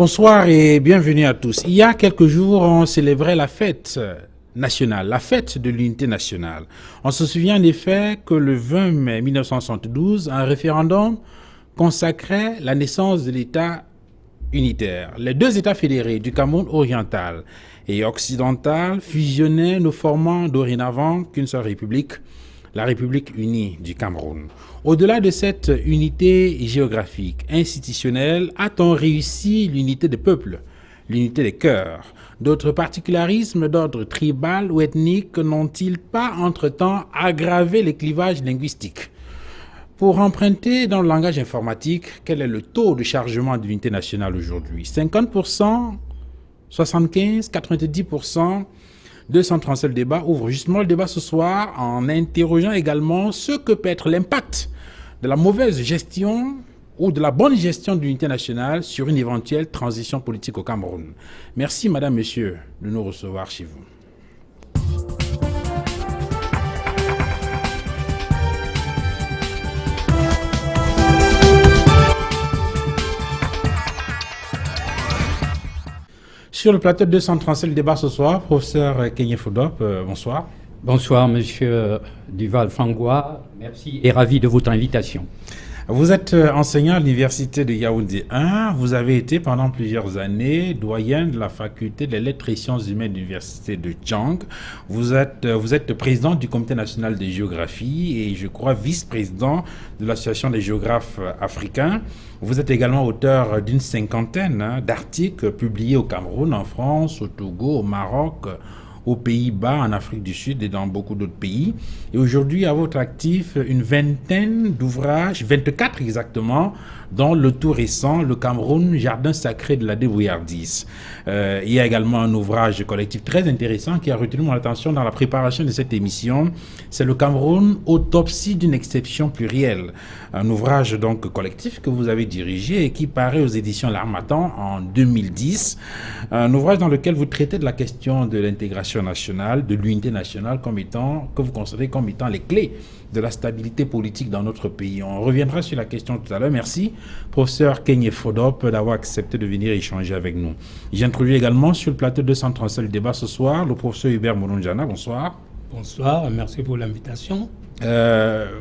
Bonsoir et bienvenue à tous. Il y a quelques jours, on célébrait la fête nationale, la fête de l'unité nationale. On se souvient en effet que le 20 mai 1972, un référendum consacrait la naissance de l'État unitaire. Les deux États fédérés du Cameroun oriental et occidental fusionnaient, ne formant dorénavant qu'une seule république, la République unie du Cameroun. Au-delà de cette unité géographique, institutionnelle, a-t-on réussi l'unité des peuples, l'unité des cœurs? D'autres particularismes d'ordre tribal ou ethnique n'ont-ils pas entre-temps aggravé les clivages linguistiques? Pour emprunter dans le langage informatique, quel est le taux de chargement de l'unité nationale aujourd'hui? 50%, 75%, 90%? 237 le débat ouvre justement le débat ce soir en interrogeant également ce que peut être l'impact de la mauvaise gestion ou de la bonne gestion de l'unité nationale sur une éventuelle transition politique au Cameroun. Merci madame, monsieur de nous recevoir chez vous. Sur le plateau de 237, le débat ce soir, professeur Kegne Fodop, bonsoir. Bonsoir, monsieur Duval-Fangois. Merci et ravi de votre invitation. Vous êtes enseignant à l'université de Yaoundé 1. Vous avez été pendant plusieurs années doyen de la faculté des lettres et sciences humaines de l'université de Djang. Vous êtes président du comité national de géographie et je crois vice-président de l'association des géographes africains. Vous êtes également auteur d'une cinquantaine d'articles publiés au Cameroun, en France, au Togo, au Maroc, aux Pays-Bas, en Afrique du Sud et dans beaucoup d'autres pays. Et aujourd'hui, à votre actif, une vingtaine d'ouvrages, 24 exactement, dont le tout récent, le Cameroun, jardin sacré de la débrouillardise. Il y a également un ouvrage collectif très intéressant qui a retenu mon attention dans la préparation de cette émission. C'est le Cameroun, autopsie d'une exception plurielle. Un ouvrage donc collectif que vous avez dirigé et qui paraît aux éditions L'Harmattan en 2010. Un ouvrage dans lequel vous traitez de la question de l'intégration nationale, de l'unité nationale que vous considérez comme étant les clés de la stabilité politique dans notre pays. On reviendra sur la question tout à l'heure. Merci, professeur Kegne Fodop, d'avoir accepté de venir échanger avec nous. J'introduis également sur le plateau 237 le débat ce soir, le professeur Hubert Mononjana. Bonsoir. Bonsoir, merci pour l'invitation.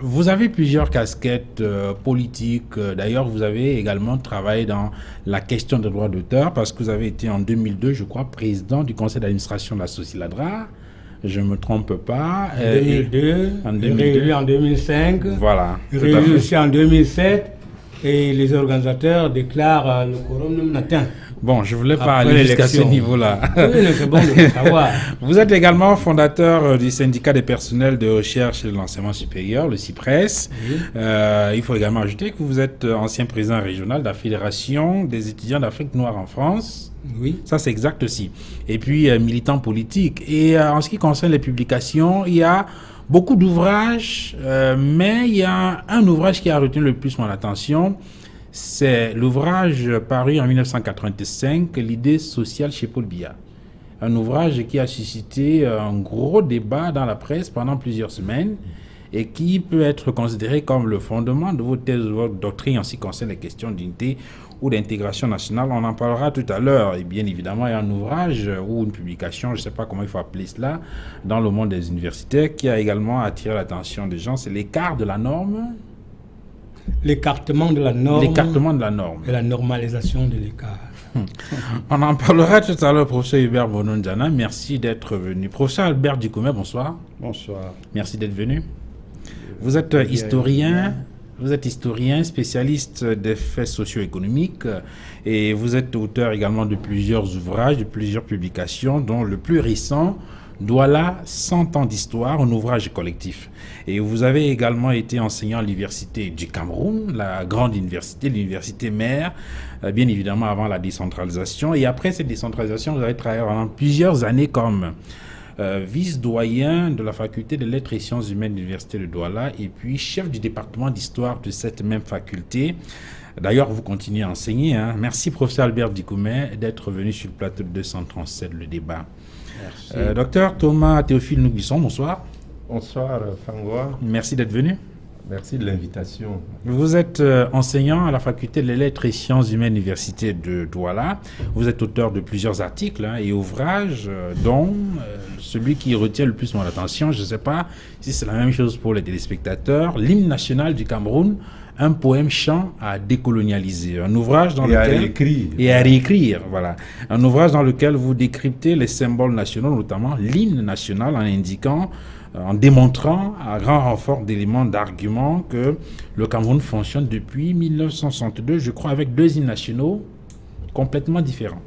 Vous avez plusieurs casquettes politiques. D'ailleurs, vous avez également travaillé dans la question des droits d'auteur parce que vous avez été en 2002, je crois, président du conseil d'administration de la Sociladra. Je ne me trompe pas. En 2002, réélu en 2005, voilà, réélu aussi en 2007, et les organisateurs déclarent le quorum non atteint. Bon, je ne voulais pas aller jusqu'à ce niveau-là. Oui, c'est bon de le savoir. Vous êtes également fondateur du syndicat des personnels de recherche et de l'enseignement supérieur, le CIPRES. Oui. Il faut également ajouter que vous êtes ancien président régional de la Fédération des étudiants d'Afrique noire en France. Oui. Ça, c'est exact aussi. Et puis, militant politique. Et en ce qui concerne les publications, il y a beaucoup d'ouvrages, mais il y a un ouvrage qui a retenu le plus mon attention. C'est l'ouvrage paru en 1985, L'idée sociale chez Paul Biya. Un ouvrage qui a suscité un gros débat dans la presse pendant plusieurs semaines et qui peut être considéré comme le fondement de vos thèses, de votre doctrine en ce qui concerne les questions d'unité ou d'intégration nationale. On en parlera tout à l'heure. Et bien évidemment, il y a un ouvrage ou une publication, je ne sais pas comment il faut appeler cela, dans le monde des universitaires qui a également attiré l'attention des gens. C'est l'écart de la norme. L'écartement de la norme. L'écartement de la norme. Et la normalisation de l'écart. On en parlera tout à l'heure, professeur Hubert Mononjana. Merci d'être venu. Professeur Albert Dikoumé, bonsoir. Bonsoir. Merci d'être venu. Vous êtes historien. Vous êtes historien, spécialiste des faits socio-économiques et vous êtes auteur également de plusieurs ouvrages, de plusieurs publications, dont le plus récent, Douala, 100 ans d'histoire, un ouvrage collectif. Et vous avez également été enseignant à l'université du Cameroun, la grande université, l'université mère, bien évidemment avant la décentralisation. Et après cette décentralisation, vous avez travaillé pendant plusieurs années comme vice-doyen de la faculté des lettres et sciences humaines de l'université de Douala et puis chef du département d'histoire de cette même faculté. D'ailleurs, vous continuez à enseigner. Merci, professeur Albert Dikoumé, d'être venu sur le plateau de 237, le débat. Merci. Docteur Thomas Théophile Nougusson, bonsoir. Bonsoir, Fangois. Merci d'être venu. Merci de l'invitation. Vous êtes enseignant à la faculté des lettres et sciences humaines, université de Douala. Vous êtes auteur de plusieurs articles et ouvrages, dont celui qui retient le plus mon attention, je ne sais pas si c'est la même chose pour les téléspectateurs, l'hymne national du Cameroun, un poème chant à décolonialiser. Un ouvrage dans lequel... À réécrire, voilà. Un ouvrage dans lequel vous décryptez les symboles nationaux, notamment l'hymne national, en indiquant, en démontrant à grand renfort d'éléments d'arguments que le Cameroun fonctionne depuis 1962, je crois, avec deux hymnes nationaux complètement différents.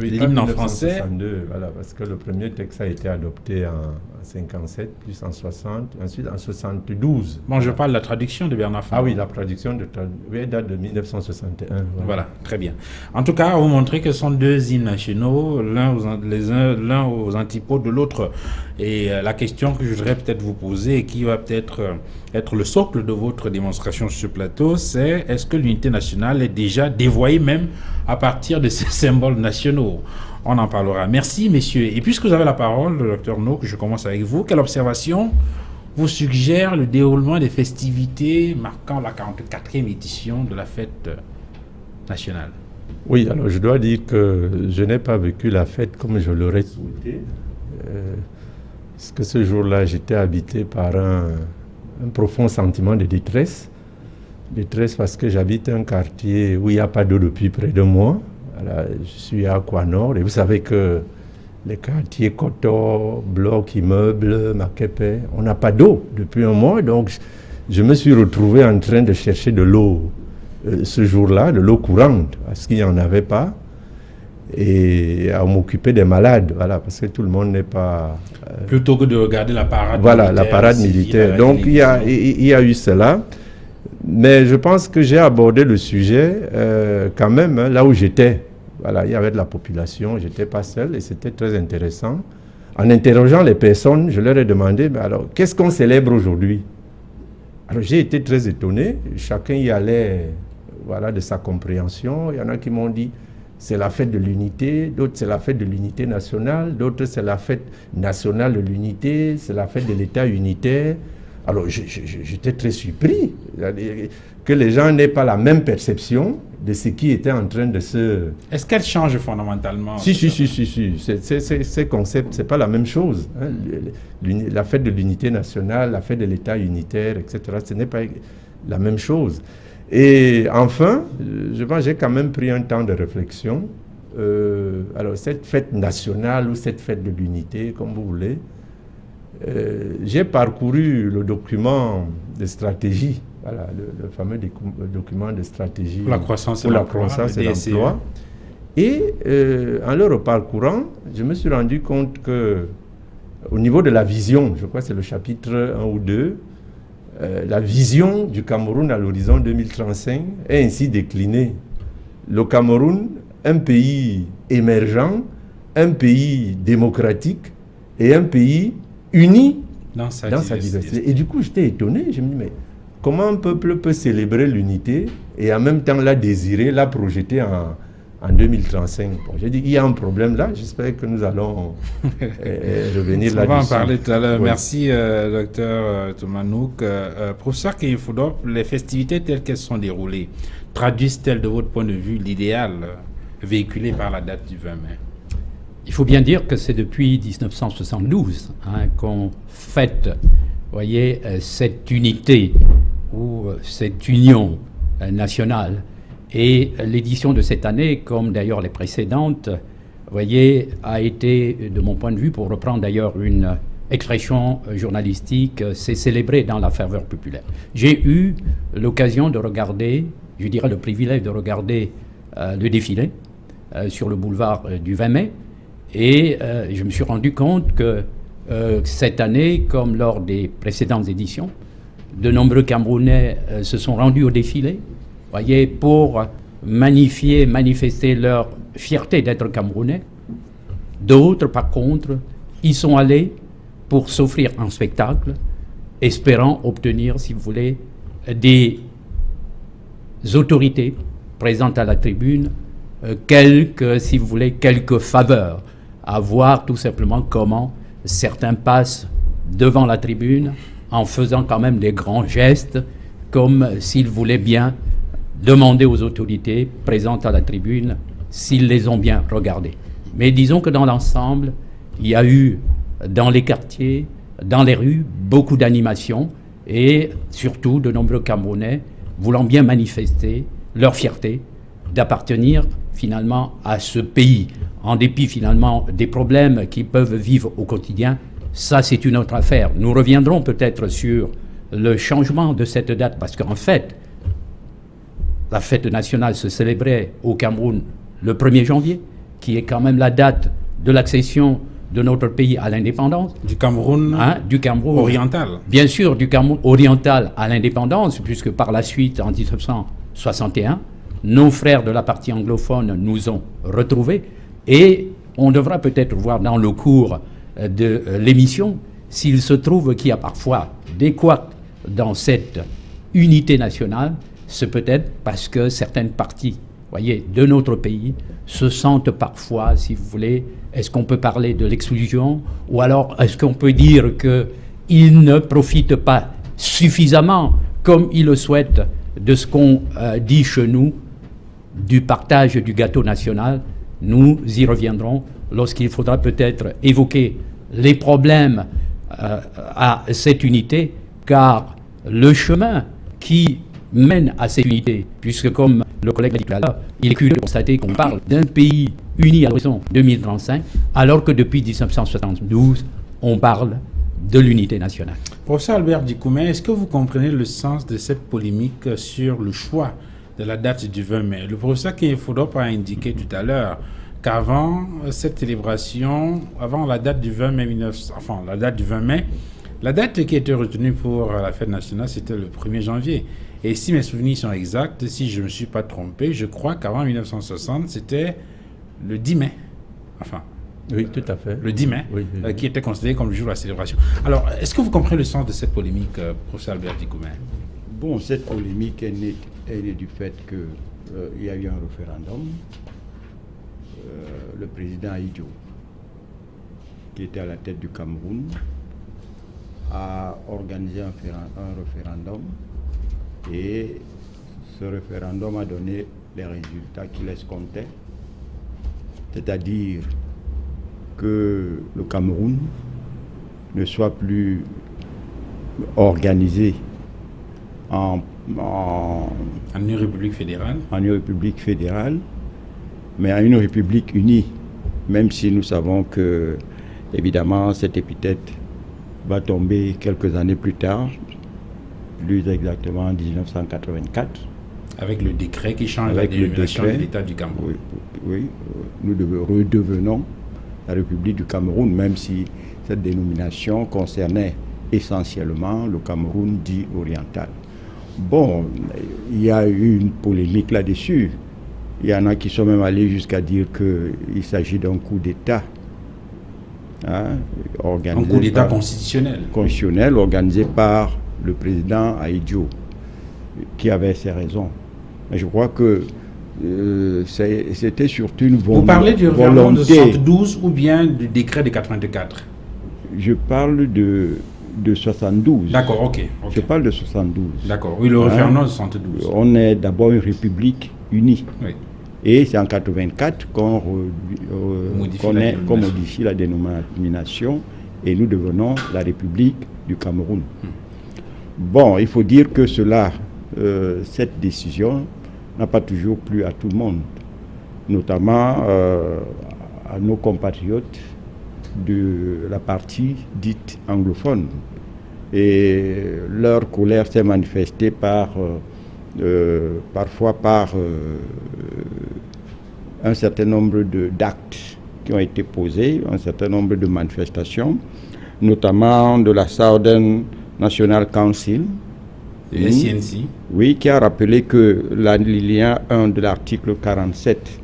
Oui, l'hymne en français. Voilà, parce que le premier texte a été adopté en 57, puis en 60, ensuite en 72. Bon, je parle de la traduction de Bernard Fongo. Ah oui, la traduction date de 1961. Voilà, très bien. En tout cas, vous montrez que ce sont deux hymnes nationaux, l'un aux antipodes de l'autre. Et la question que je voudrais peut-être vous poser, et qui va peut-être être le socle de votre démonstration sur ce plateau, c'est est-ce que l'unité nationale est déjà dévoyée même à partir de ces symboles nationaux? On en parlera. Merci, messieurs. Et puisque vous avez la parole, le docteur Nouk, je commence avec vous. Quelle observation vous suggère le déroulement des festivités marquant la 44e édition de la fête nationale? Oui, alors je dois dire que je n'ai pas vécu la fête comme je l'aurais souhaité. Parce que ce jour-là, j'étais habité par un profond sentiment de détresse. Détresse parce que j'habite un quartier où il n'y a pas d'eau depuis près de moi. Voilà, je suis à Aquanord et vous savez que les quartiers Koto, Bloc, Immeubles, Makepe, on n'a pas d'eau depuis un mois. Donc je me suis retrouvé en train de chercher de l'eau ce jour-là, de l'eau courante, parce qu'il n'y en avait pas. Et à m'occuper des malades, voilà, parce que tout le monde n'est pas... Plutôt que de regarder la parade militaire. Voilà, la parade militaire. Donc il y a eu cela. Mais je pense que j'ai abordé le sujet quand même là où j'étais. Voilà, il y avait de la population, je n'étais pas seul et c'était très intéressant. En interrogeant les personnes, je leur ai demandé, mais alors, qu'est-ce qu'on célèbre aujourd'hui? Alors j'ai été très étonné, chacun y allait voilà, de sa compréhension. Il y en a qui m'ont dit, c'est la fête de l'unité, d'autres c'est la fête de l'unité nationale, d'autres c'est la fête nationale de l'unité, c'est la fête de l'État unitaire. Alors j'étais très surpris que les gens n'aient pas la même perception de ce qui était en train de se... Est-ce qu'elle change fondamentalement? Si. Ces concepts, ce n'est pas la même chose. Hein. La fête de l'unité nationale, la fête de l'État unitaire, etc., ce n'est pas la même chose. Et enfin, je pense que j'ai quand même pris un temps de réflexion. Alors cette fête nationale ou cette fête de l'unité, comme vous voulez, j'ai parcouru le document de stratégie, voilà, le fameux document de stratégie pour la croissance et l'emploi. Et en le reparcourant, je me suis rendu compte que au niveau de la vision, je crois que c'est le chapitre 1 ou 2, la vision du Cameroun à l'horizon 2035 est ainsi déclinée. Le Cameroun, un pays émergent, un pays démocratique et un pays uni dans sa diversité. Et du coup, j'étais étonné. Je me dis, mais comment un peuple peut célébrer l'unité et en même temps la désirer, la projeter en 2035? Bon, j'ai dit, il y a un problème là. J'espère que nous allons revenir là-dessus. On va en parler tout à l'heure. Oui. Merci, docteur Thomas Nouk. Professeur Keyfoudop, les festivités telles qu'elles sont déroulées, traduisent-elles de votre point de vue l'idéal véhiculé par la date du 20 mai? Il faut bien dire que c'est depuis 1972 qu'on fête, voyez, cette unité ou cette union nationale. Et l'édition de cette année, comme d'ailleurs les précédentes, voyez, a été, de mon point de vue, pour reprendre d'ailleurs une expression journalistique, c'est célébré dans la ferveur populaire. J'ai eu l'occasion de regarder, je dirais le privilège de regarder le défilé sur le boulevard du 20 mai. Et je me suis rendu compte que cette année, comme lors des précédentes éditions, de nombreux Camerounais se sont rendus au défilé, voyez, pour manifester leur fierté d'être Camerounais. D'autres, par contre, y sont allés pour s'offrir un spectacle, espérant obtenir, si vous voulez, des autorités présentes à la tribune, si vous voulez, quelques faveurs, à voir tout simplement comment certains passent devant la tribune en faisant quand même des grands gestes, comme s'il voulait bien demander aux autorités présentes à la tribune s'ils les ont bien regardés. Mais disons que dans l'ensemble, il y a eu dans les quartiers, dans les rues, beaucoup d'animations et surtout de nombreux Camerounais voulant bien manifester leur fierté d'appartenir finalement à ce pays, en dépit finalement des problèmes qu'ils peuvent vivre au quotidien. Ça, c'est une autre affaire. Nous reviendrons peut-être sur le changement de cette date, parce qu'en fait, la fête nationale se célébrait au Cameroun le 1er janvier, qui est quand même la date de l'accession de notre pays à l'indépendance. Du Cameroun, du Cameroun oriental. Bien sûr, du Cameroun oriental à l'indépendance, puisque par la suite, en 1961, nos frères de la partie anglophone nous ont retrouvés. Et on devra peut-être voir dans le cours de l'émission s'il se trouve qu'il y a parfois des couacs dans cette unité nationale. C'est peut-être parce que certaines parties, voyez, de notre pays se sentent parfois, si vous voulez, est-ce qu'on peut parler de l'exclusion, ou alors est-ce qu'on peut dire qu'ils ne profitent pas suffisamment, comme ils le souhaitent, de ce qu'on dit chez nous, du partage du gâteau national. Nous y reviendrons lorsqu'il faudra peut-être évoquer les problèmes à cette unité, car le chemin qui mène à cette unité, puisque comme le collègue l'a dit tout à l'heure, il est curieux de constater qu'on parle d'un pays uni à l'horizon 2035, alors que depuis 1972, on parle de l'unité nationale. Professeur Albert Dikoumé, est-ce que vous comprenez le sens de cette polémique sur le choix de la date du 20 mai? Le professeur Keyefodop a indiqué tout à l'heure qu'avant cette célébration, avant la date du 20 mai, la date qui était retenue pour la fête nationale, c'était le 1er janvier. Et si mes souvenirs sont exacts, si je ne me suis pas trompé, je crois qu'avant 1960, c'était le 10 mai. Enfin, oui, tout à fait. Le 10 mai, oui. Qui était considéré comme le jour de la célébration. Alors, est-ce que vous comprenez le sens de cette polémique, professeur Albert Dikoumé? Bon, cette polémique est née du fait qu'il y a eu un référendum. Le président Ahidjo, qui était à la tête du Cameroun, a organisé un référendum, et ce référendum a donné les résultats qu'il escomptait, c'est-à-dire que le Cameroun ne soit plus organisé en une république fédérale. En une république fédérale, mais à une république unie, même si nous savons que, évidemment, cette épithète va tomber quelques années plus tard, plus exactement en 1984. Avec le décret qui change la dénomination de l'État du Cameroun. Oui, nous redevenons la République du Cameroun, même si cette dénomination concernait essentiellement le Cameroun dit oriental. Bon, il y a eu une polémique là-dessus. Il y en a qui sont même allés jusqu'à dire qu'il s'agit d'un coup d'État. Un coup d'État constitutionnel. Constitutionnel, organisé par le président Ahidjo, qui avait ses raisons. Mais je crois que c'était surtout une volonté. Vous parlez du référendum de 72 ou bien du décret de 84? Je parle de 72. D'accord, ok. Je parle de 72. D'accord, oui, le référendum de 72. On est d'abord une république unie. Oui. Et c'est en 84 qu'on modifie la dénomination et nous devenons la République du Cameroun. Bon, il faut dire que cette décision n'a pas toujours plu à tout le monde, notamment à nos compatriotes de la partie dite anglophone. Et leur colère s'est manifestée parfois par un certain nombre d'actes qui ont été posés, un certain nombre de manifestations, notamment de la Southern National Council, SNC. Oui, qui a rappelé que l'alinéa 1 de l'article 47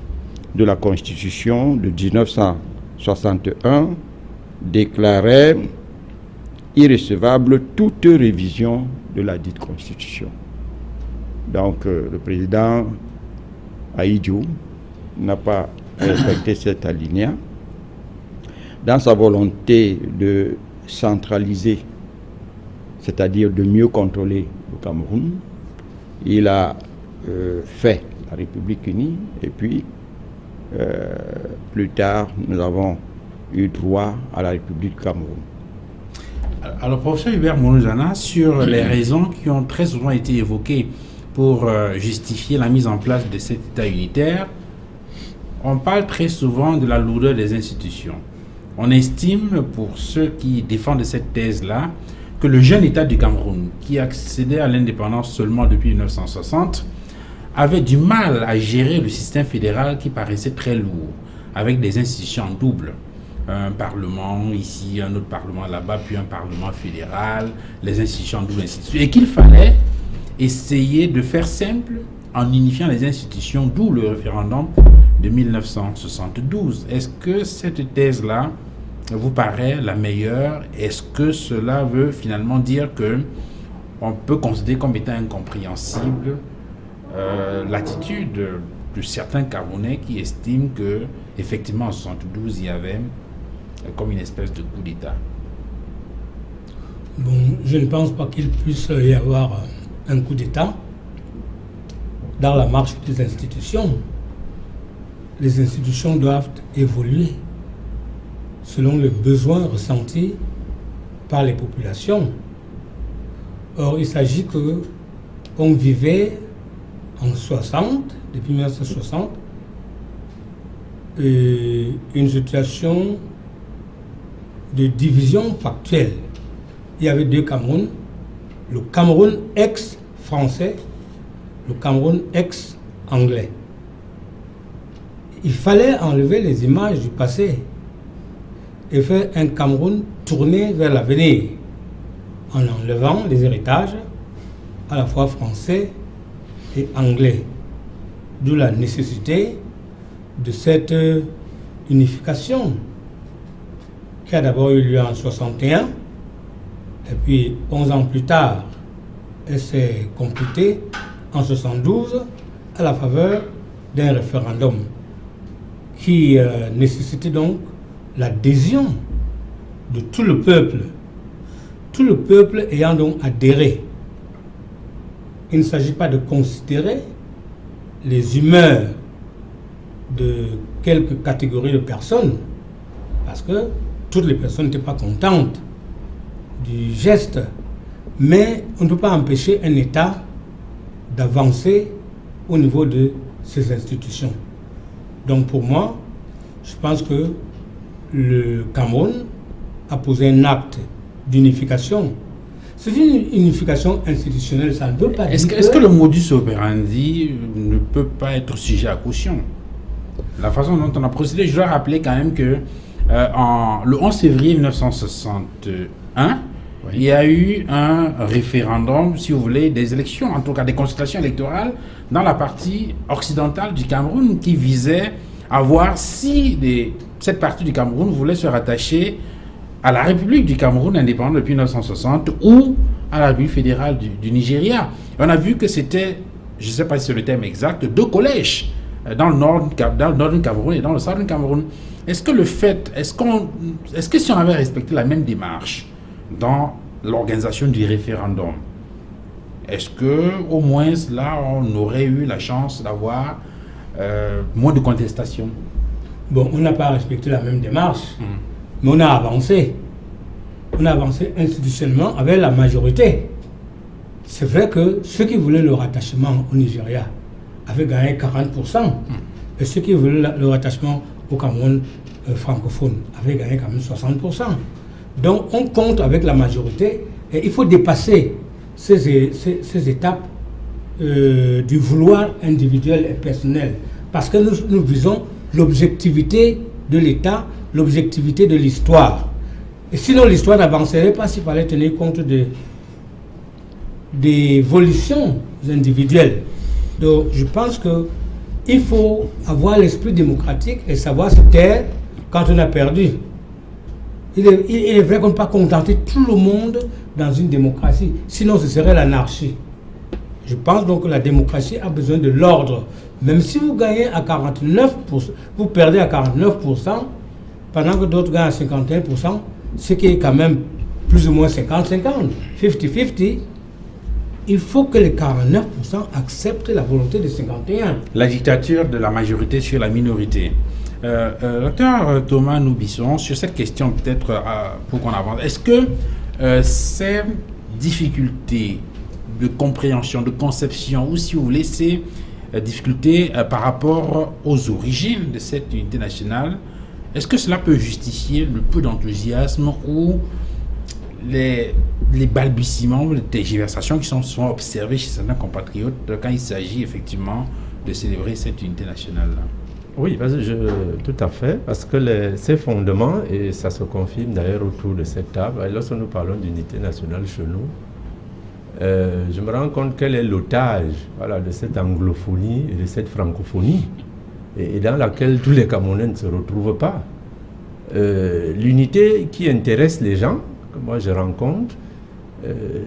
de la Constitution de 1961 déclarait irrecevable toute révision de la dite Constitution. Donc, le président Ahidjo n'a pas respecté cet alinéa. Dans sa volonté de centraliser c'est-à-dire de mieux contrôler le Cameroun. Il a fait la République unie et puis plus tard nous avons eu droit à la République du Cameroun. Alors, professeur Hubert Mounouzana, sur les raisons qui ont très souvent été évoquées pour justifier la mise en place de cet État unitaire, on parle très souvent de la lourdeur des institutions. On estime, pour ceux qui défendent cette thèse-là, que le jeune État du Cameroun, qui accédait à l'indépendance seulement depuis 1960, avait du mal à gérer le système fédéral qui paraissait très lourd, avec des institutions en double. Un parlement ici, un autre parlement là-bas, puis un parlement fédéral, les institutions en double, ainsi de suite. Et qu'il fallait essayer de faire simple en unifiant les institutions, d'où le référendum de 1972. Est-ce que cette thèse-là vous paraît la meilleure? Est-ce que cela veut finalement dire que on peut considérer comme étant incompréhensible l'attitude de certains Camerounais qui estiment que effectivement en 1972 il y avait comme une espèce de coup d'État? Bon, je ne pense pas qu'il puisse y avoir un coup d'État dans la marche des institutions. Les institutions doivent évoluer selon les besoins ressentis par les populations. Or, il s'agit que on vivait en 60, depuis 1960, une situation de division factuelle. Il y avait deux Camerouns, le Cameroun ex-français, le Cameroun ex-anglais. Il fallait enlever les images du passé et faire un Cameroun tourné vers l'avenir en enlevant les héritages à la fois français et anglais. D'où la nécessité de cette unification qui a d'abord eu lieu en 61 et puis 11 ans plus tard elle s'est complétée en 72 à la faveur d'un référendum qui nécessitait donc l'adhésion de tout le peuple ayant donc adhéré. Il ne s'agit pas de considérer les humeurs de quelques catégories de personnes, parce que toutes les personnes n'étaient pas contentes du geste, mais on ne peut pas empêcher un État d'avancer au niveau de ses institutions. Donc pour moi, je pense que le Cameroun a posé un acte d'unification. C'est une unification institutionnelle, ça ne veut pas dire Est-ce que le modus operandi ne peut pas être sujet à caution? La façon dont on a procédé, je dois rappeler quand même que le 11 février 1961, oui, il y a eu un référendum, si vous voulez, des élections, en tout cas des consultations électorales dans la partie occidentale du Cameroun qui visait à voir si cette partie du Cameroun voulait se rattacher à la République du Cameroun indépendante depuis 1960 ou à la République fédérale du Nigeria. Et on a vu que c'était, je ne sais pas si c'est le terme exact, deux collèges dans le nord du Cameroun et dans le centre du Cameroun. Est-ce que si on avait respecté la même démarche dans l'organisation du référendum, est-ce que au moins là on aurait eu la chance d'avoir moins de contestation? Bon, on n'a pas respecté la même démarche, mais on a avancé. On a avancé institutionnellement avec la majorité. C'est vrai que ceux qui voulaient le rattachement au Nigeria avaient gagné 40%, et ceux qui voulaient le rattachement au Cameroun francophone avaient gagné quand même 60%. Donc on compte avec la majorité et il faut dépasser ces étapes du vouloir individuel et personnel, parce que nous visons l'objectivité de l'État, l'objectivité de l'histoire. Et sinon l'histoire n'avancerait pas s'il fallait tenir compte des évolutions individuelles. Donc je pense qu'il faut avoir l'esprit démocratique et savoir se taire quand on a perdu. Il est vrai qu'on ne peut pas contenter tout le monde dans une démocratie, sinon ce serait l'anarchie. Je pense donc que la démocratie a besoin de l'ordre. Même si vous gagnez à 49%, vous perdez à 49%, pendant que d'autres gagnent à 51%, ce qui est quand même plus ou moins 50-50, 50-50, il faut que les 49% acceptent la volonté des 51. La dictature de la majorité sur la minorité. Docteur Thomas Noubisson, sur cette question peut-être pour qu'on avance, est-ce que ces difficultés de compréhension, de conception, ou si vous voulez, ces difficultés par rapport aux origines de cette unité nationale, est-ce que cela peut justifier le peu d'enthousiasme ou les balbutiements, les tergiversations qui sont souvent observées chez certains compatriotes quand il s'agit effectivement de célébrer cette unité nationale-là? Oui, tout à fait, parce que ces fondements, et ça se confirme d'ailleurs autour de cette table, lorsque nous parlons d'unité nationale chez nous, je me rends compte quel est l'otage de cette anglophonie et de cette francophonie, et dans laquelle tous les Camerounais ne se retrouvent pas. L'unité qui intéresse les gens, que moi je rencontre,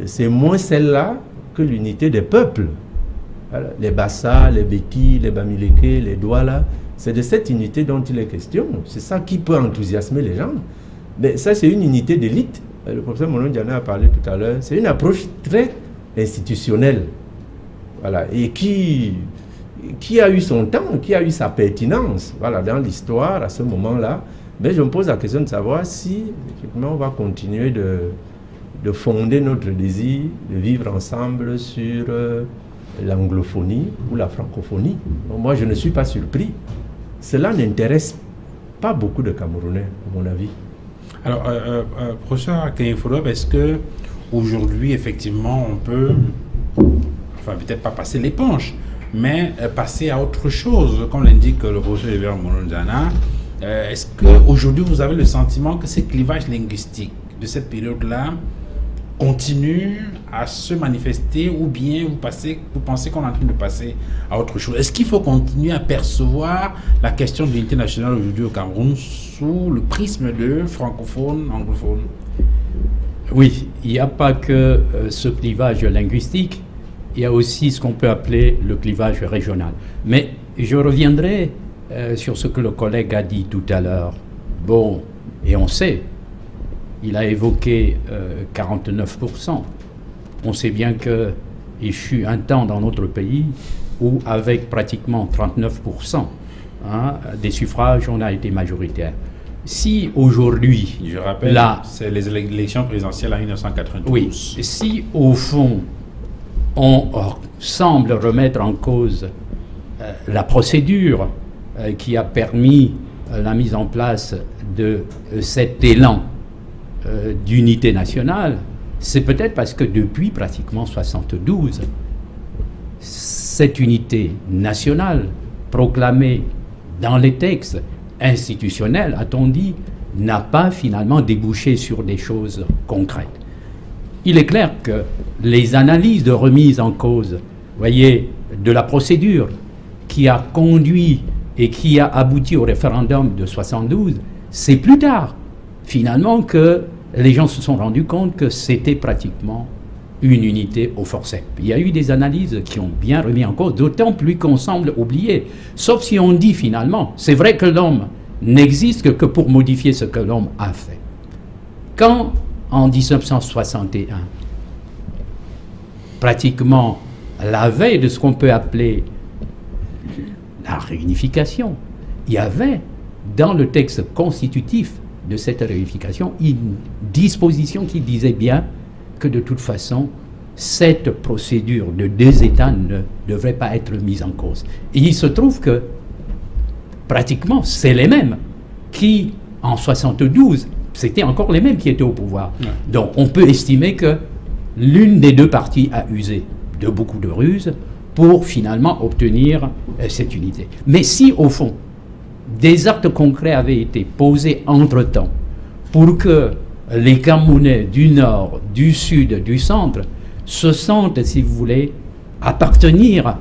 c'est moins celle-là que l'unité des peuples. Voilà, les Bassa, les Beki, les Bamileke, les Douala, c'est de cette unité dont il est question. C'est ça qui peut enthousiasmer les gens. Mais ça, c'est une unité d'élite. Le professeur Monon Diana a parlé tout à l'heure. C'est une approche très institutionnelle. Voilà, et qui a eu son temps, qui a eu sa pertinence dans l'histoire à ce moment-là. Mais je me pose la question de savoir si effectivement on va continuer de fonder notre désir de vivre ensemble sur l'anglophonie ou la francophonie. Donc, moi, je ne suis pas surpris. Cela n'intéresse pas beaucoup de Camerounais, à mon avis. Alors, professeur Kayefolo, est-ce que aujourd'hui, effectivement, on peut, enfin, peut-être pas passer l'éponge, mais passer à autre chose, comme l'indique le professeur Hébert Monon-Diana? Est-ce qu'aujourd'hui, vous avez le sentiment que ces clivages linguistiques de cette période-là continuent à se manifester, ou bien vous pensez qu'on est en train de passer à autre chose? Est-ce qu'il faut continuer à percevoir la question de l'unité nationale aujourd'hui au Cameroun sous le prisme de francophone, anglophone? Oui, il n'y a pas que ce clivage linguistique, il y a aussi ce qu'on peut appeler le clivage régional. Mais je reviendrai sur ce que le collègue a dit tout à l'heure. Bon, et on sait, il a évoqué 49%. On sait bien qu'il fut un temps dans notre pays où, avec pratiquement 39% des suffrages, on a été majoritaire. Si aujourd'hui... Je rappelle, c'est les élections présidentielles en 1992. Oui, si au fond, on semble remettre en cause la procédure qui a permis la mise en place de cet élan d'unité nationale, c'est peut-être parce que depuis pratiquement 72, cette unité nationale proclamée dans les textes institutionnels, a-t-on dit, n'a pas finalement débouché sur des choses concrètes. Il est clair que les analyses de remise en cause, voyez, de la procédure qui a conduit et qui a abouti au référendum de 72, c'est plus tard, finalement, que les gens se sont rendus compte que c'était pratiquement une unité au forceps. Il y a eu des analyses qui ont bien remis en cause, d'autant plus qu'on semble oublier. Sauf si on dit finalement, c'est vrai que l'homme n'existe que pour modifier ce que l'homme a fait. Quand, en 1961, pratiquement la veille de ce qu'on peut appeler la réunification, il y avait dans le texte constitutif de cette réunification une disposition qui disait bien que de toute façon, cette procédure de deux États ne devrait pas être mise en cause. Et il se trouve que pratiquement, c'est les mêmes qui, en 72, c'était encore les mêmes qui étaient au pouvoir. Ouais. Donc, on peut estimer que l'une des deux parties a usé de beaucoup de ruses pour finalement obtenir cette unité. Mais si, au fond, des actes concrets avaient été posés entre-temps pour que les Camerounais du Nord, du Sud, du Centre se sentent, si vous voulez, appartenir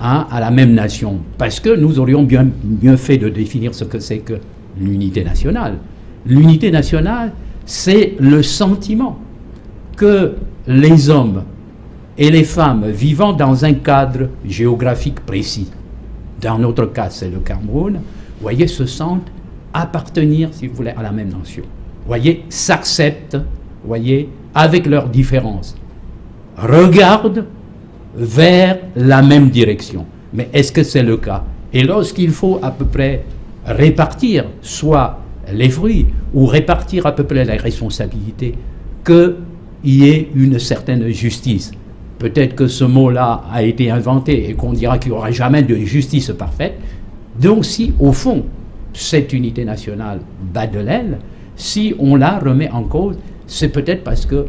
à la même nation. Parce que nous aurions mieux fait de définir ce que c'est que l'unité nationale. L'unité nationale, c'est le sentiment que les hommes et les femmes vivant dans un cadre géographique précis, dans notre cas c'est le Cameroun, voyez, se sentent appartenir, si vous voulez, à la même nation. Voyez, s'acceptent voyez, avec leurs différences, regardent vers la même direction. Mais est-ce que c'est le cas? Et lorsqu'il faut à peu près répartir soit les fruits ou répartir à peu près les responsabilités, qu'il y ait une certaine justice. Peut-être que ce mot-là a été inventé et qu'on dira qu'il n'y aura jamais de justice parfaite. Donc si, au fond, cette unité nationale bat de l'aile, si on la remet en cause, c'est peut-être parce que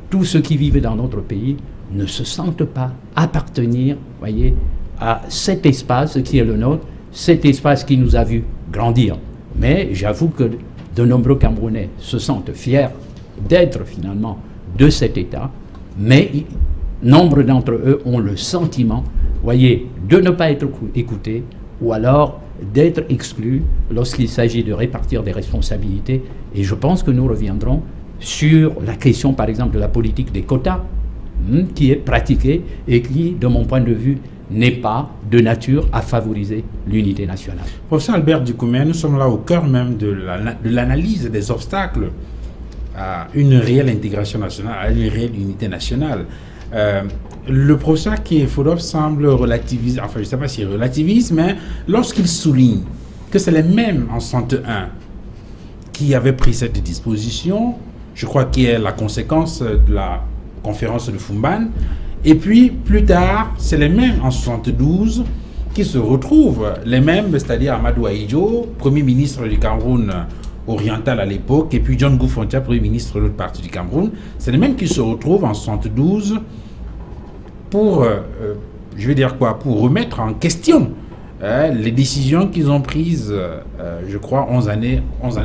tous ceux qui vivent dans notre pays ne se sentent pas appartenir, voyez, à cet espace qui est le nôtre, cet espace qui nous a vu grandir. Mais j'avoue que de nombreux Camerounais se sentent fiers d'être finalement de cet État, mais nombre d'entre eux ont le sentiment, voyez, de ne pas être écoutés ou alors d'être exclus lorsqu'il s'agit de répartir des responsabilités. Et je pense que nous reviendrons sur la question, par exemple, de la politique des quotas, qui est pratiquée et qui, de mon point de vue, n'est pas de nature à favoriser l'unité nationale. Professeur Albert Dikoumé, nous sommes là au cœur même de l'analyse des obstacles à une réelle intégration nationale, à une réelle unité nationale. Le professeur Kiefodop semble relativiser, enfin je ne sais pas s'il relativise, mais lorsqu'il souligne que c'est les mêmes en 61 qui avaient pris cette disposition, je crois qu'il est la conséquence de la conférence de Fumban, et puis plus tard, c'est les mêmes en 72 qui se retrouvent, les mêmes, c'est-à-dire Amadou Ahidjo, Premier ministre du Cameroun oriental à l'époque, et puis John Goufontia, Premier ministre de l'autre partie du Cameroun, c'est les mêmes qui se retrouvent en 72 pour, je vais dire quoi, pour remettre en question les décisions qu'ils ont prises, je crois, 11 années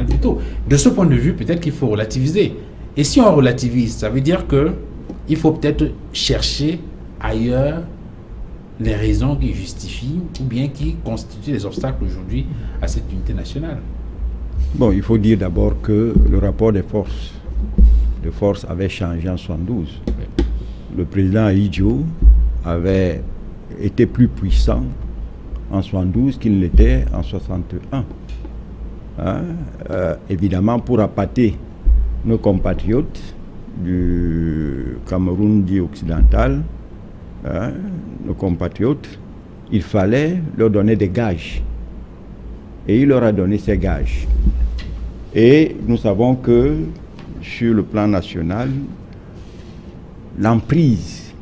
plus tôt. De ce point de vue, peut-être qu'il faut relativiser. Et si on relativise, ça veut dire que il faut peut-être chercher ailleurs les raisons qui justifient ou bien qui constituent les obstacles aujourd'hui à cette unité nationale. Bon, il faut dire d'abord que le rapport des forces avait changé en 72. Le président Ahidjo avait été plus puissant en 72 qu'il l'était en 61. Évidemment, pour appâter nos compatriotes du Cameroun dit occidental, nos compatriotes, il fallait leur donner des gages. Et il leur a donné ces gages. Et nous savons que sur le plan national, l'emprise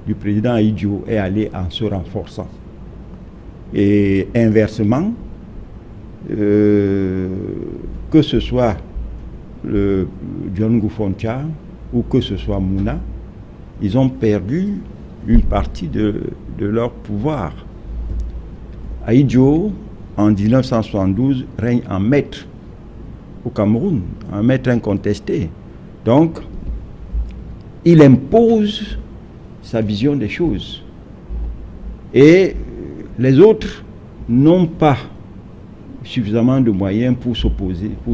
du président Ahidjo est allée en se renforçant. Et inversement, que ce soit le John Goufontia ou que ce soit Mouna, ils ont perdu une partie de leur pouvoir. Ahidjo, en 1972, règne en maître au Cameroun, un maître incontesté. Donc, il impose sa vision des choses. Et les autres n'ont pas suffisamment de moyens pour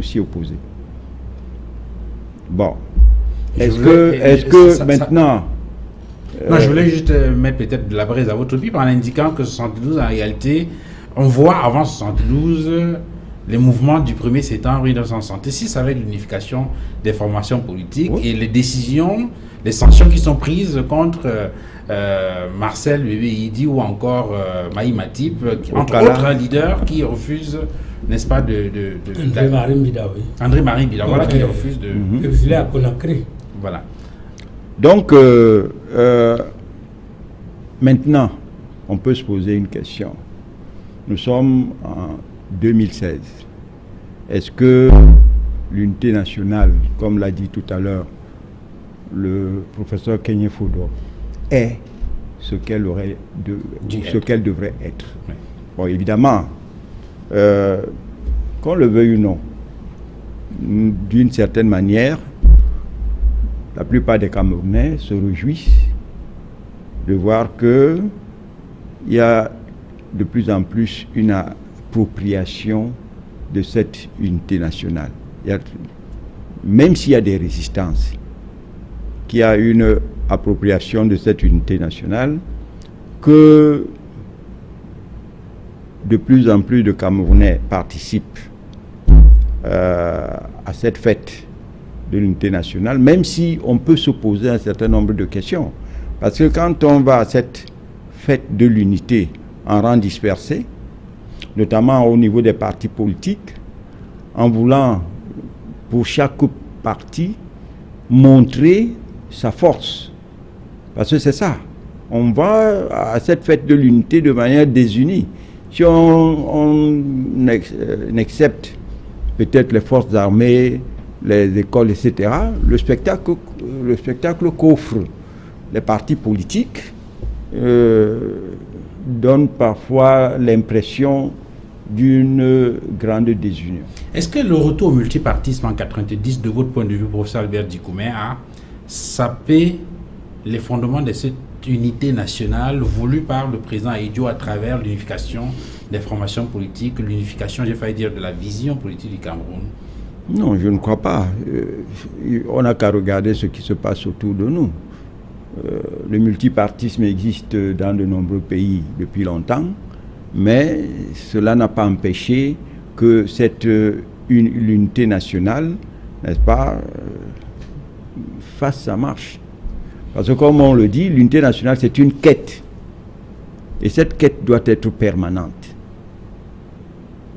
s'y opposer. Bon. Est-ce que maintenant... Non, je voulais juste mettre peut-être de la braise à votre pipe en indiquant que 72, en réalité, on voit avant 72 les mouvements du 1er septembre 1966 avec l'unification des formations politiques et les décisions, les sanctions qui sont prises contre Marcel Bébé Idi ou encore Maï Matip, entre autres leaders qui refusent, n'est-ce pas, André-Marie Mbida, oui. André-Marie Mbida, voilà, qui refuse de... exilé à Conakry. Voilà. Donc, maintenant, on peut se poser une question. Nous sommes en 2016. Est-ce que l'unité nationale, comme l'a dit tout à l'heure le professeur Kiefodop, est ce qu'elle devrait être? Oui. Bon, évidemment, qu'on le veuille ou non, d'une certaine manière, la plupart des Camerounais se réjouissent de voir qu'il y a de plus en plus une appropriation de cette unité nationale. Même s'il y a des résistances, qu'il y a une appropriation de cette unité nationale, que de plus en plus de Camerounais participent à cette fête de l'unité nationale, même si on peut se poser un certain nombre de questions. Parce que quand on va à cette fête de l'unité en rang dispersé, notamment au niveau des partis politiques, en voulant pour chaque parti montrer sa force. Parce que c'est ça. On va à cette fête de l'unité de manière désunie. Si on accepte peut-être les forces armées, les écoles, etc., le spectacle qu'offrent les partis politiques donne parfois l'impression d'une grande désunion. Est-ce que le retour au multipartisme en 90, de votre point de vue, professeur Albert Dikoumé, a sapé les fondements de cette unité nationale voulue par le président Ahidjo à travers l'unification des formations politiques, l'unification, j'ai failli dire, de la vision politique du Cameroun? Non, je ne crois pas. On n'a qu'à regarder ce qui se passe autour de nous. Le multipartisme existe dans de nombreux pays depuis longtemps, mais cela n'a pas empêché que cette l'unité nationale, n'est-ce pas, fasse sa marche. Parce que comme on le dit, l'unité nationale c'est une quête. Et cette quête doit être permanente.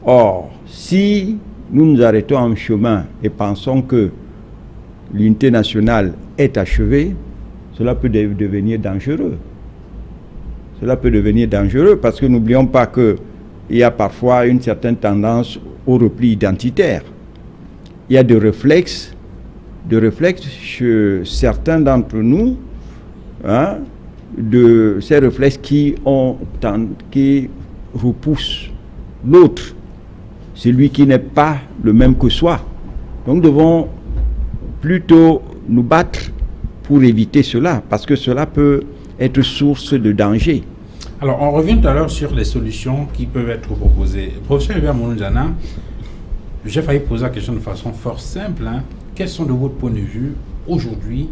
Or, si nous nous arrêtons en chemin et pensons que l'unité nationale est achevée, cela peut devenir dangereux. Cela peut devenir dangereux parce que n'oublions pas qu'il y a parfois une certaine tendance au repli identitaire. Il y a des réflexes chez certains d'entre nous, hein, de ces réflexes qui repoussent l'autre, celui qui n'est pas le même que soi. Donc nous devons plutôt nous battre pour éviter cela, parce que cela peut être source de danger. Alors, on revient tout à l'heure sur les solutions qui peuvent être proposées. Professeur Hubert Mounoudjana, j'ai failli poser la question de façon fort simple. Quels sont, de votre point de vue, aujourd'hui,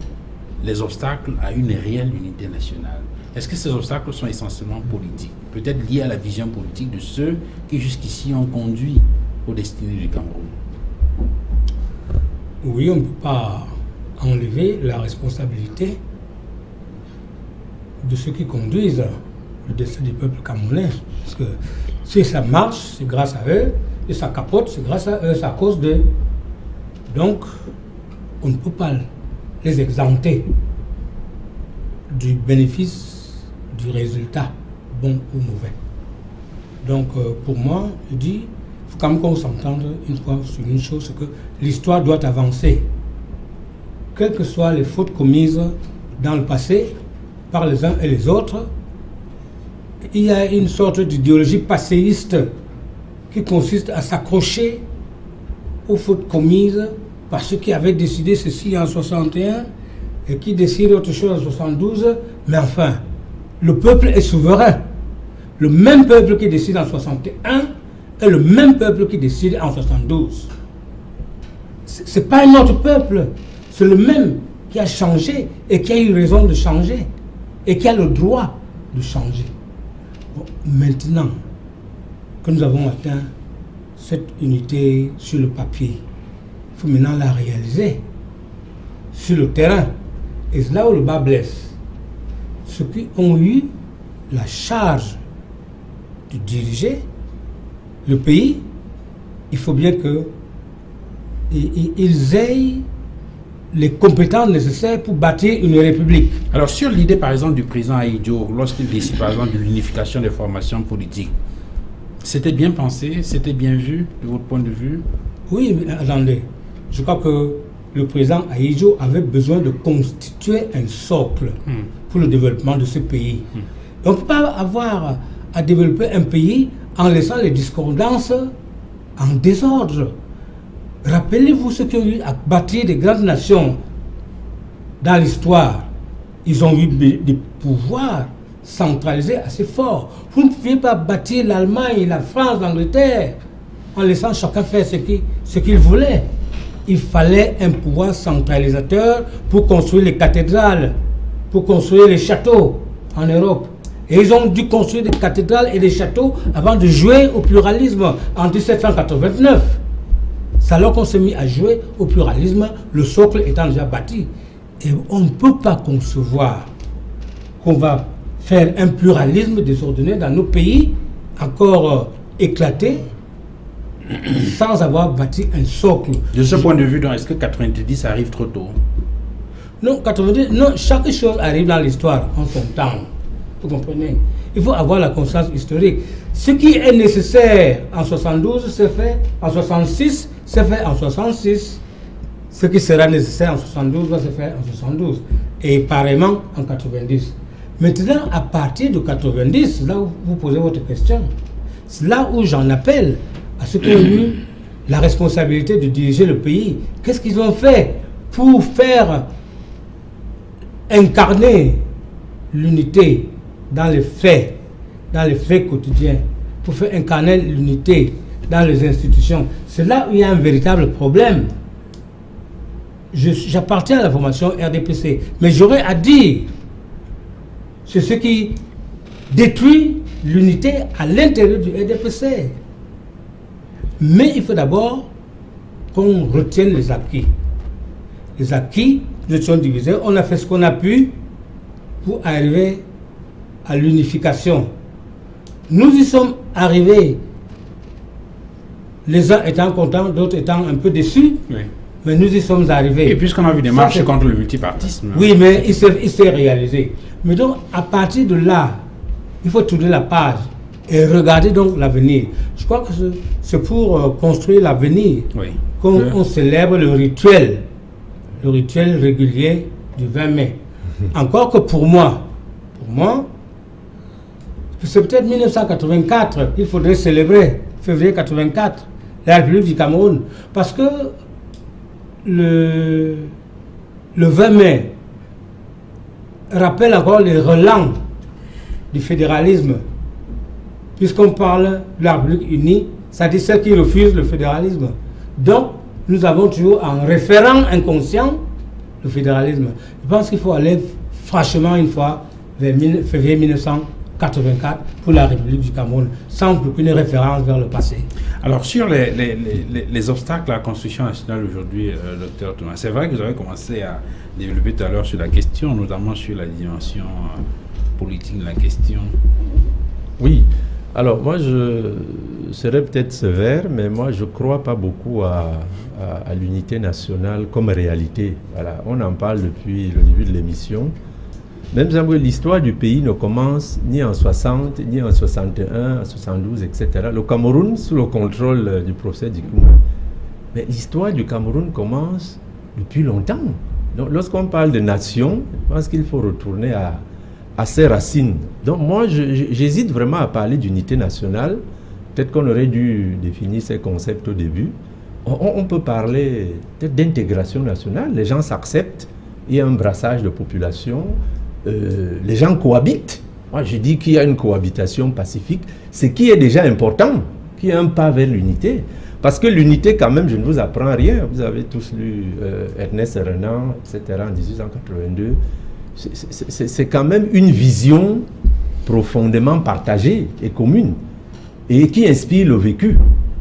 les obstacles à une réelle unité nationale? Est-ce que ces obstacles sont essentiellement politiques, peut-être liés à la vision politique de ceux qui jusqu'ici ont conduit aux destinées du Cameroun? Oui, on ne peut pas enlever la responsabilité de ceux qui conduisent le destin du peuple camerounais. Parce que si ça marche, c'est grâce à eux, et ça capote, c'est grâce à eux, c'est à cause d'eux. Donc, on ne peut pas les exempter du bénéfice du résultat, bon ou mauvais. Donc, pour moi, je dis, il faut quand même qu'on s'entende une fois sur une chose, c'est que l'histoire doit avancer. Quelles que soient les fautes commises dans le passé, par les uns et les autres, il y a une sorte d'idéologie passéiste qui consiste à s'accrocher aux fautes commises par ceux qui avaient décidé ceci en 61 et qui décident autre chose en 72. Mais enfin, le peuple est souverain. Le même peuple qui décide en 61 est le même peuple qui décide en 72. C'est pas un autre peuple, c'est le même qui a changé et qui a eu raison de changer et qui a le droit de changer. Bon, maintenant que nous avons atteint cette unité sur le papier, il faut maintenant la réaliser sur le terrain. Et c'est là où le bas blesse. Ceux qui ont eu la charge de diriger le pays, il faut bien qu'ils aient les compétences nécessaires pour bâtir une république. Alors, sur l'idée, par exemple, du président Ahidjo, lorsqu'il décide, par exemple, de l'unification des formations politiques, c'était bien pensé, c'était bien vu, de votre point de vue? Oui, mais attendez. Je crois que le président Ahidjo avait besoin de constituer un socle pour le développement de ce pays. On ne peut pas avoir à développer un pays en laissant les discordances en désordre. Rappelez-vous ceux qui ont eu à bâtir des grandes nations dans l'histoire. Ils ont eu des pouvoirs centralisés assez forts. Vous ne pouviez pas bâtir l'Allemagne, la France, l'Angleterre en laissant chacun faire ce qu'il voulait. Il fallait un pouvoir centralisateur pour construire les cathédrales, pour construire les châteaux en Europe. Et ils ont dû construire des cathédrales et des châteaux avant de jouer au pluralisme en 1789. C'est alors qu'on s'est mis à jouer au pluralisme, le socle étant déjà bâti. Et on ne peut pas concevoir qu'on va faire un pluralisme désordonné dans nos pays encore éclatés sans avoir bâti un socle. De ce point de vue, est-ce que 90 arrive trop tôt? Non, 90, non, chaque chose arrive dans l'histoire en son temps. Vous comprenez? Il faut avoir la conscience historique. Ce qui est nécessaire en 72, c'est fait en 66, c'est fait en 66. Ce qui sera nécessaire en 72 va se faire en 72. Et pareillement en 90. Maintenant, à partir de 90, là où vous posez votre question, c'est là où j'en appelle à ceux qui ont eu la responsabilité de diriger le pays. Qu'est-ce qu'ils ont fait pour faire incarner l'unité dans les faits quotidiens, pour faire incarner l'unité dans les institutions? C'est là où il y a un véritable problème. J'appartiens à la formation RDPC, mais j'aurais à dire, c'est ce qui détruit l'unité à l'intérieur du RDPC. Mais il faut d'abord qu'on retienne les acquis. Les acquis, nous étions divisés, on a fait ce qu'on a pu pour arriver à l'unification. Nous y sommes arrivés, les uns étant contents, d'autres étant un peu déçus, oui. Mais nous y sommes arrivés. Et puisqu'on a vu des marches contre le multipartisme. Oui, mais il s'est réalisé. Mais donc, à partir de là, il faut tourner la page et regarder donc l'avenir. Je crois que c'est pour construire l'avenir qu'on célèbre le rituel régulier du 20 mai. Encore que pour moi, c'est peut-être 1984 qu'il faudrait célébrer, février 84, la République du Cameroun. Parce que le 20 mai rappelle encore les relents du fédéralisme, puisqu'on parle de la République unie, c'est-à-dire celle qui refuse le fédéralisme. Donc, nous avons toujours en référent inconscient le fédéralisme. Je pense qu'il faut aller franchement une fois vers février 1984 pour la République du Cameroun, sans aucune référence vers le passé. Alors, sur les obstacles à la construction nationale aujourd'hui, docteur Thomas, c'est vrai que vous avez commencé à développer tout à l'heure sur la question, notamment sur la dimension politique de la question. Oui. Alors, moi, je serais peut-être sévère, mais moi, je ne crois pas beaucoup à l'unité nationale comme réalité. Voilà. On en parle depuis le début de l'émission. Même si l'histoire du pays ne commence ni en 60, ni en 61, en 72, etc. Le Cameroun, sous le contrôle du procès d'Ikouma. Mais l'histoire du Cameroun commence depuis longtemps. Donc, lorsqu'on parle de nation, je pense qu'il faut retourner à ses racines. Donc, moi, j'hésite vraiment à parler d'unité nationale. Peut-être qu'on aurait dû définir ces concepts au début. On peut parler peut-être d'intégration nationale. Les gens s'acceptent. Il y a un brassage de population. Les gens cohabitent. Moi, je dis qu'il y a une cohabitation pacifique, ce qui est déjà important, qui est un pas vers l'unité. Parce que l'unité, quand même, je ne vous apprends rien. Vous avez tous lu Ernest Renan, etc., en 1882. C'est quand même une vision profondément partagée et commune, et qui inspire le vécu.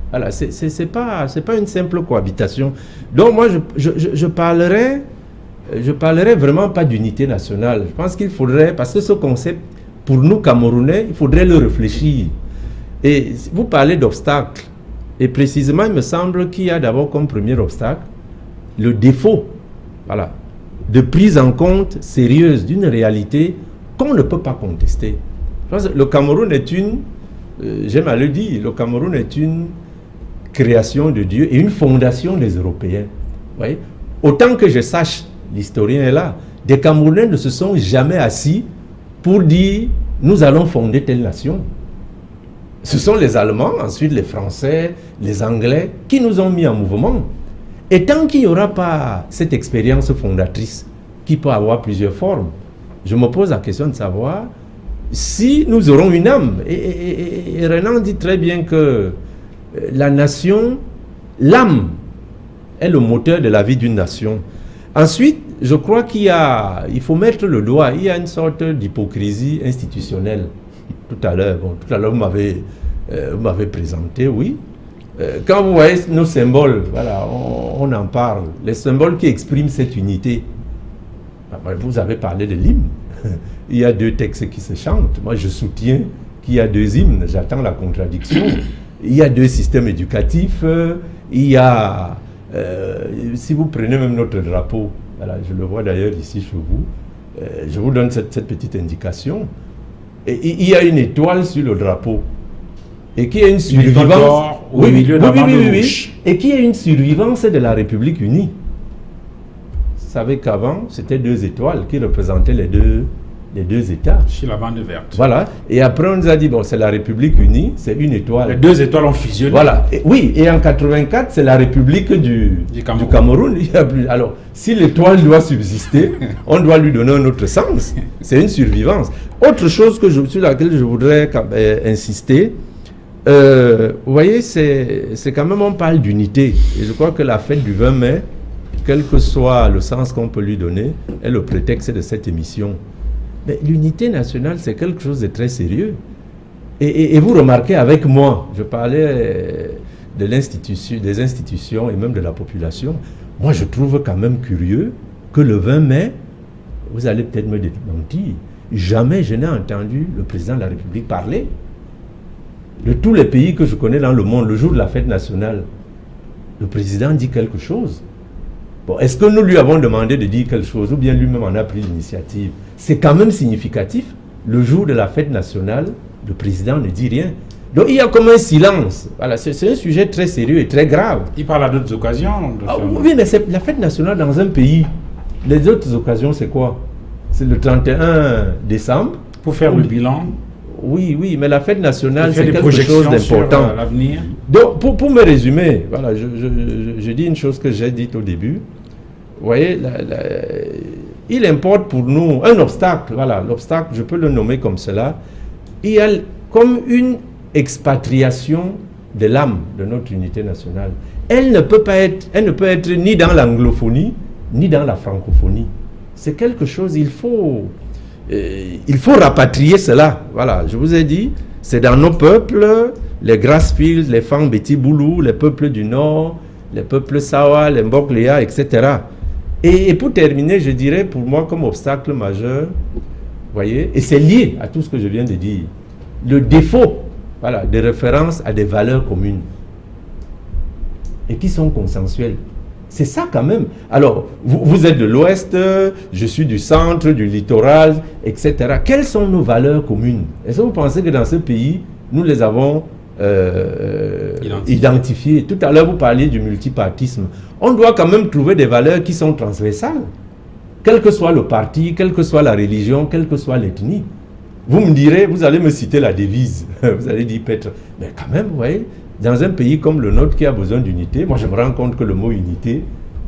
Voilà, c'est pas une simple cohabitation. Donc, moi, je parlerai vraiment pas d'unité nationale. Je pense qu'il faudrait, parce que ce concept, pour nous Camerounais, il faudrait le réfléchir. Et vous parlez d'obstacles. Et précisément, il me semble qu'il y a d'abord comme premier obstacle le défaut, voilà, de prise en compte sérieuse d'une réalité qu'on ne peut pas contester. Je pense que le Cameroun est j'aime à le dire, le Cameroun est une création de Dieu et une fondation des Européens. Vous voyez? Autant que je sache, l'historien est là, des Camerounais ne se sont jamais assis pour dire « nous allons fonder telle nation ». Ce sont les Allemands, ensuite les Français, les Anglais qui nous ont mis en mouvement. Et tant qu'il n'y aura pas cette expérience fondatrice, qui peut avoir plusieurs formes, je me pose la question de savoir si nous aurons une âme. Et Renan dit très bien que la nation, l'âme, est le moteur de la vie d'une nation. Ensuite, je crois il faut mettre le doigt, il y a une sorte d'hypocrisie institutionnelle. Tout à l'heure, vous m'avez présenté, oui. Quand vous voyez nos symboles, voilà, on en parle. Les symboles qui expriment cette unité. Vous avez parlé de l'hymne. Il y a 2 textes qui se chantent. Moi, je soutiens qu'il y a 2 hymnes. J'attends la contradiction. Il y a 2 systèmes éducatifs. Il y a... si vous prenez même notre drapeau, voilà, je le vois d'ailleurs ici chez vous, je vous donne cette petite indication. Et il y a une étoile sur le drapeau. Et qui est une survivance. Oui, et qui est une survivance de la République unie. Vous savez qu'avant, c'était 2 étoiles qui représentaient les deux États. Sur la bande verte. Voilà. Et après, on nous a dit, bon, c'est la République unie, c'est une étoile. Les 2 étoiles ont fusionné. Voilà. Oui, et en 84, c'est la République du Cameroun. Il y a plus. Alors, si l'étoile doit subsister, on doit lui donner un autre sens. C'est une survivance. Autre chose sur laquelle je voudrais insister, vous voyez, c'est quand même, on parle d'unité. Et je crois que la fête du 20 mai, quel que soit le sens qu'on peut lui donner, est le prétexte de cette émission. Mais l'unité nationale, c'est quelque chose de très sérieux. Et vous remarquez avec moi, je parlais des institutions et même de la population. Moi, je trouve quand même curieux que le 20 mai, vous allez peut-être me démentir, jamais je n'ai entendu le président de la République parler. De tous les pays que je connais dans le monde, le jour de la fête nationale, le président dit quelque chose. Bon, est-ce que nous lui avons demandé de dire quelque chose ou bien lui-même en a pris l'initiative? C'est quand même significatif. Le jour de la fête nationale, le président ne dit rien. Donc il y a comme un silence. Voilà, c'est un sujet très sérieux et très grave. Il parle à d'autres occasions. Oui, mais c'est la fête nationale dans un pays. Les autres occasions, c'est quoi? C'est le 31 décembre. Pour faire le bilan. Oui, mais la fête nationale, c'est quelque chose d'important. L'avenir. Donc, pour me résumer, voilà, je dis une chose que j'ai dite au début. Vous voyez, il importe pour nous un obstacle. Voilà, l'obstacle, je peux le nommer comme cela. Il y a comme une expatriation de l'âme de notre unité nationale. Elle ne peut être ni dans l'anglophonie, ni dans la francophonie. C'est quelque chose, il faut rapatrier cela. Voilà, je vous ai dit, c'est dans nos peuples, les Grassfields, les Fang Beti Boulou, les peuples du Nord, les peuples Sawa, les Mbokléa, etc. Et pour terminer, je dirais pour moi comme obstacle majeur, voyez, et c'est lié à tout ce que je viens de dire, le défaut, voilà, de référence à des valeurs communes et qui sont consensuelles. C'est ça quand même. Alors, vous êtes de l'Ouest, je suis du centre, du littoral, etc. Quelles sont nos valeurs communes? Est-ce que vous pensez que dans ce pays, nous les avons identifiées? Tout à l'heure, vous parliez du multipartisme. On doit quand même trouver des valeurs qui sont transversales. Quel que soit le parti, quelle que soit la religion, quelle que soit l'ethnie. Vous me direz, vous allez me citer la devise. Vous allez dire peut-être, mais quand même, vous voyez, dans un pays comme le nôtre qui a besoin d'unité, moi je me rends compte que le mot unité,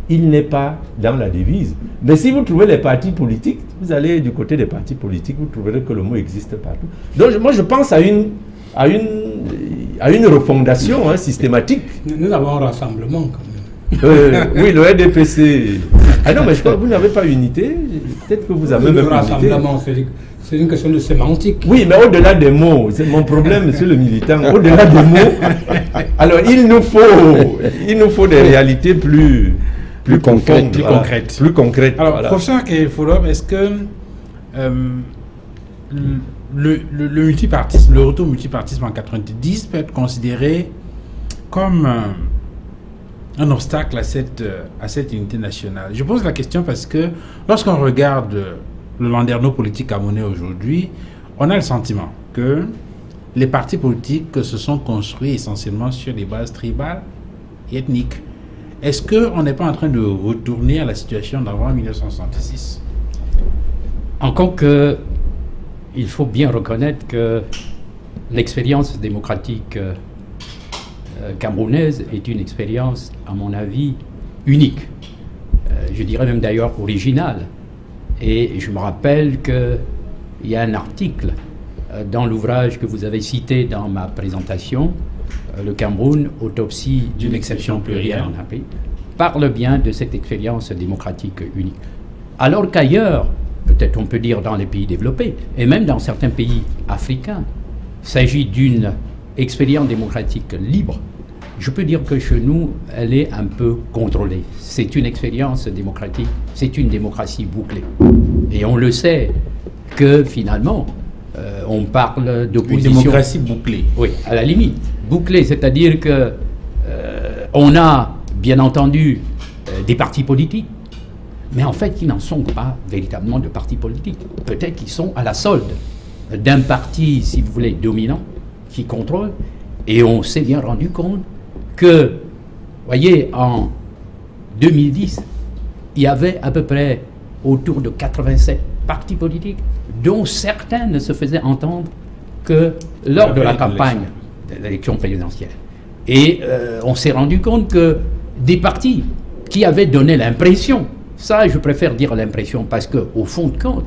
il n'est pas dans la devise. Mais si vous trouvez les partis politiques, vous allez du côté des partis politiques, vous trouverez que le mot existe partout. Donc moi je pense à une refondation systématique. Nous avons un rassemblement quand même. Oui, le RDPC. Ah non, mais je crois que vous n'avez pas unité. Peut-être que vous avez même un rassemblement, c'est une question de sémantique. Oui, mais au-delà des mots, c'est mon problème, monsieur le militant. Au-delà des mots, alors il nous faut des réalités plus concrètes. Plus concrètes. Alors, voilà. Professeur Kefolov, est-ce que le multipartisme, le retour au multipartisme en 90 peut être considéré comme un obstacle à cette unité nationale? Je pose la question parce que lorsqu'on regarde le landerneau politique camerounais aujourd'hui, on a le sentiment que les partis politiques se sont construits essentiellement sur des bases tribales et ethniques. Est-ce qu'on n'est pas en train de retourner à la situation d'avant 1966? Encore que, il faut bien reconnaître que l'expérience démocratique camerounaise est une expérience, à mon avis, unique. Je dirais même d'ailleurs originale. Et je me rappelle qu'il y a un article dans l'ouvrage que vous avez cité dans ma présentation, Le Cameroun, autopsie d'une exception plurielle en Afrique, parle bien de cette expérience démocratique unique. Alors qu'ailleurs, peut-être on peut dire dans les pays développés, et même dans certains pays africains, il s'agit d'une expérience démocratique libre, je peux dire que chez nous, elle est un peu contrôlée. C'est une expérience démocratique, c'est une démocratie bouclée. Et on le sait que finalement, on parle d'opposition. Une démocratie bouclée. Oui, à la limite. Bouclée, c'est-à-dire que on a, bien entendu, des partis politiques, mais en fait, ils n'en sont pas véritablement de partis politiques. Peut-être qu'ils sont à la solde d'un parti, si vous voulez, dominant, qui contrôle. Et on s'est bien rendu compte que, voyez, en 2010, il y avait à peu près autour de 87 partis politiques, dont certains ne se faisaient entendre que lors de la campagne de l'élection présidentielle. Et on s'est rendu compte que des partis qui avaient donné l'impression, ça je préfère dire l'impression, parce qu'au fond de compte,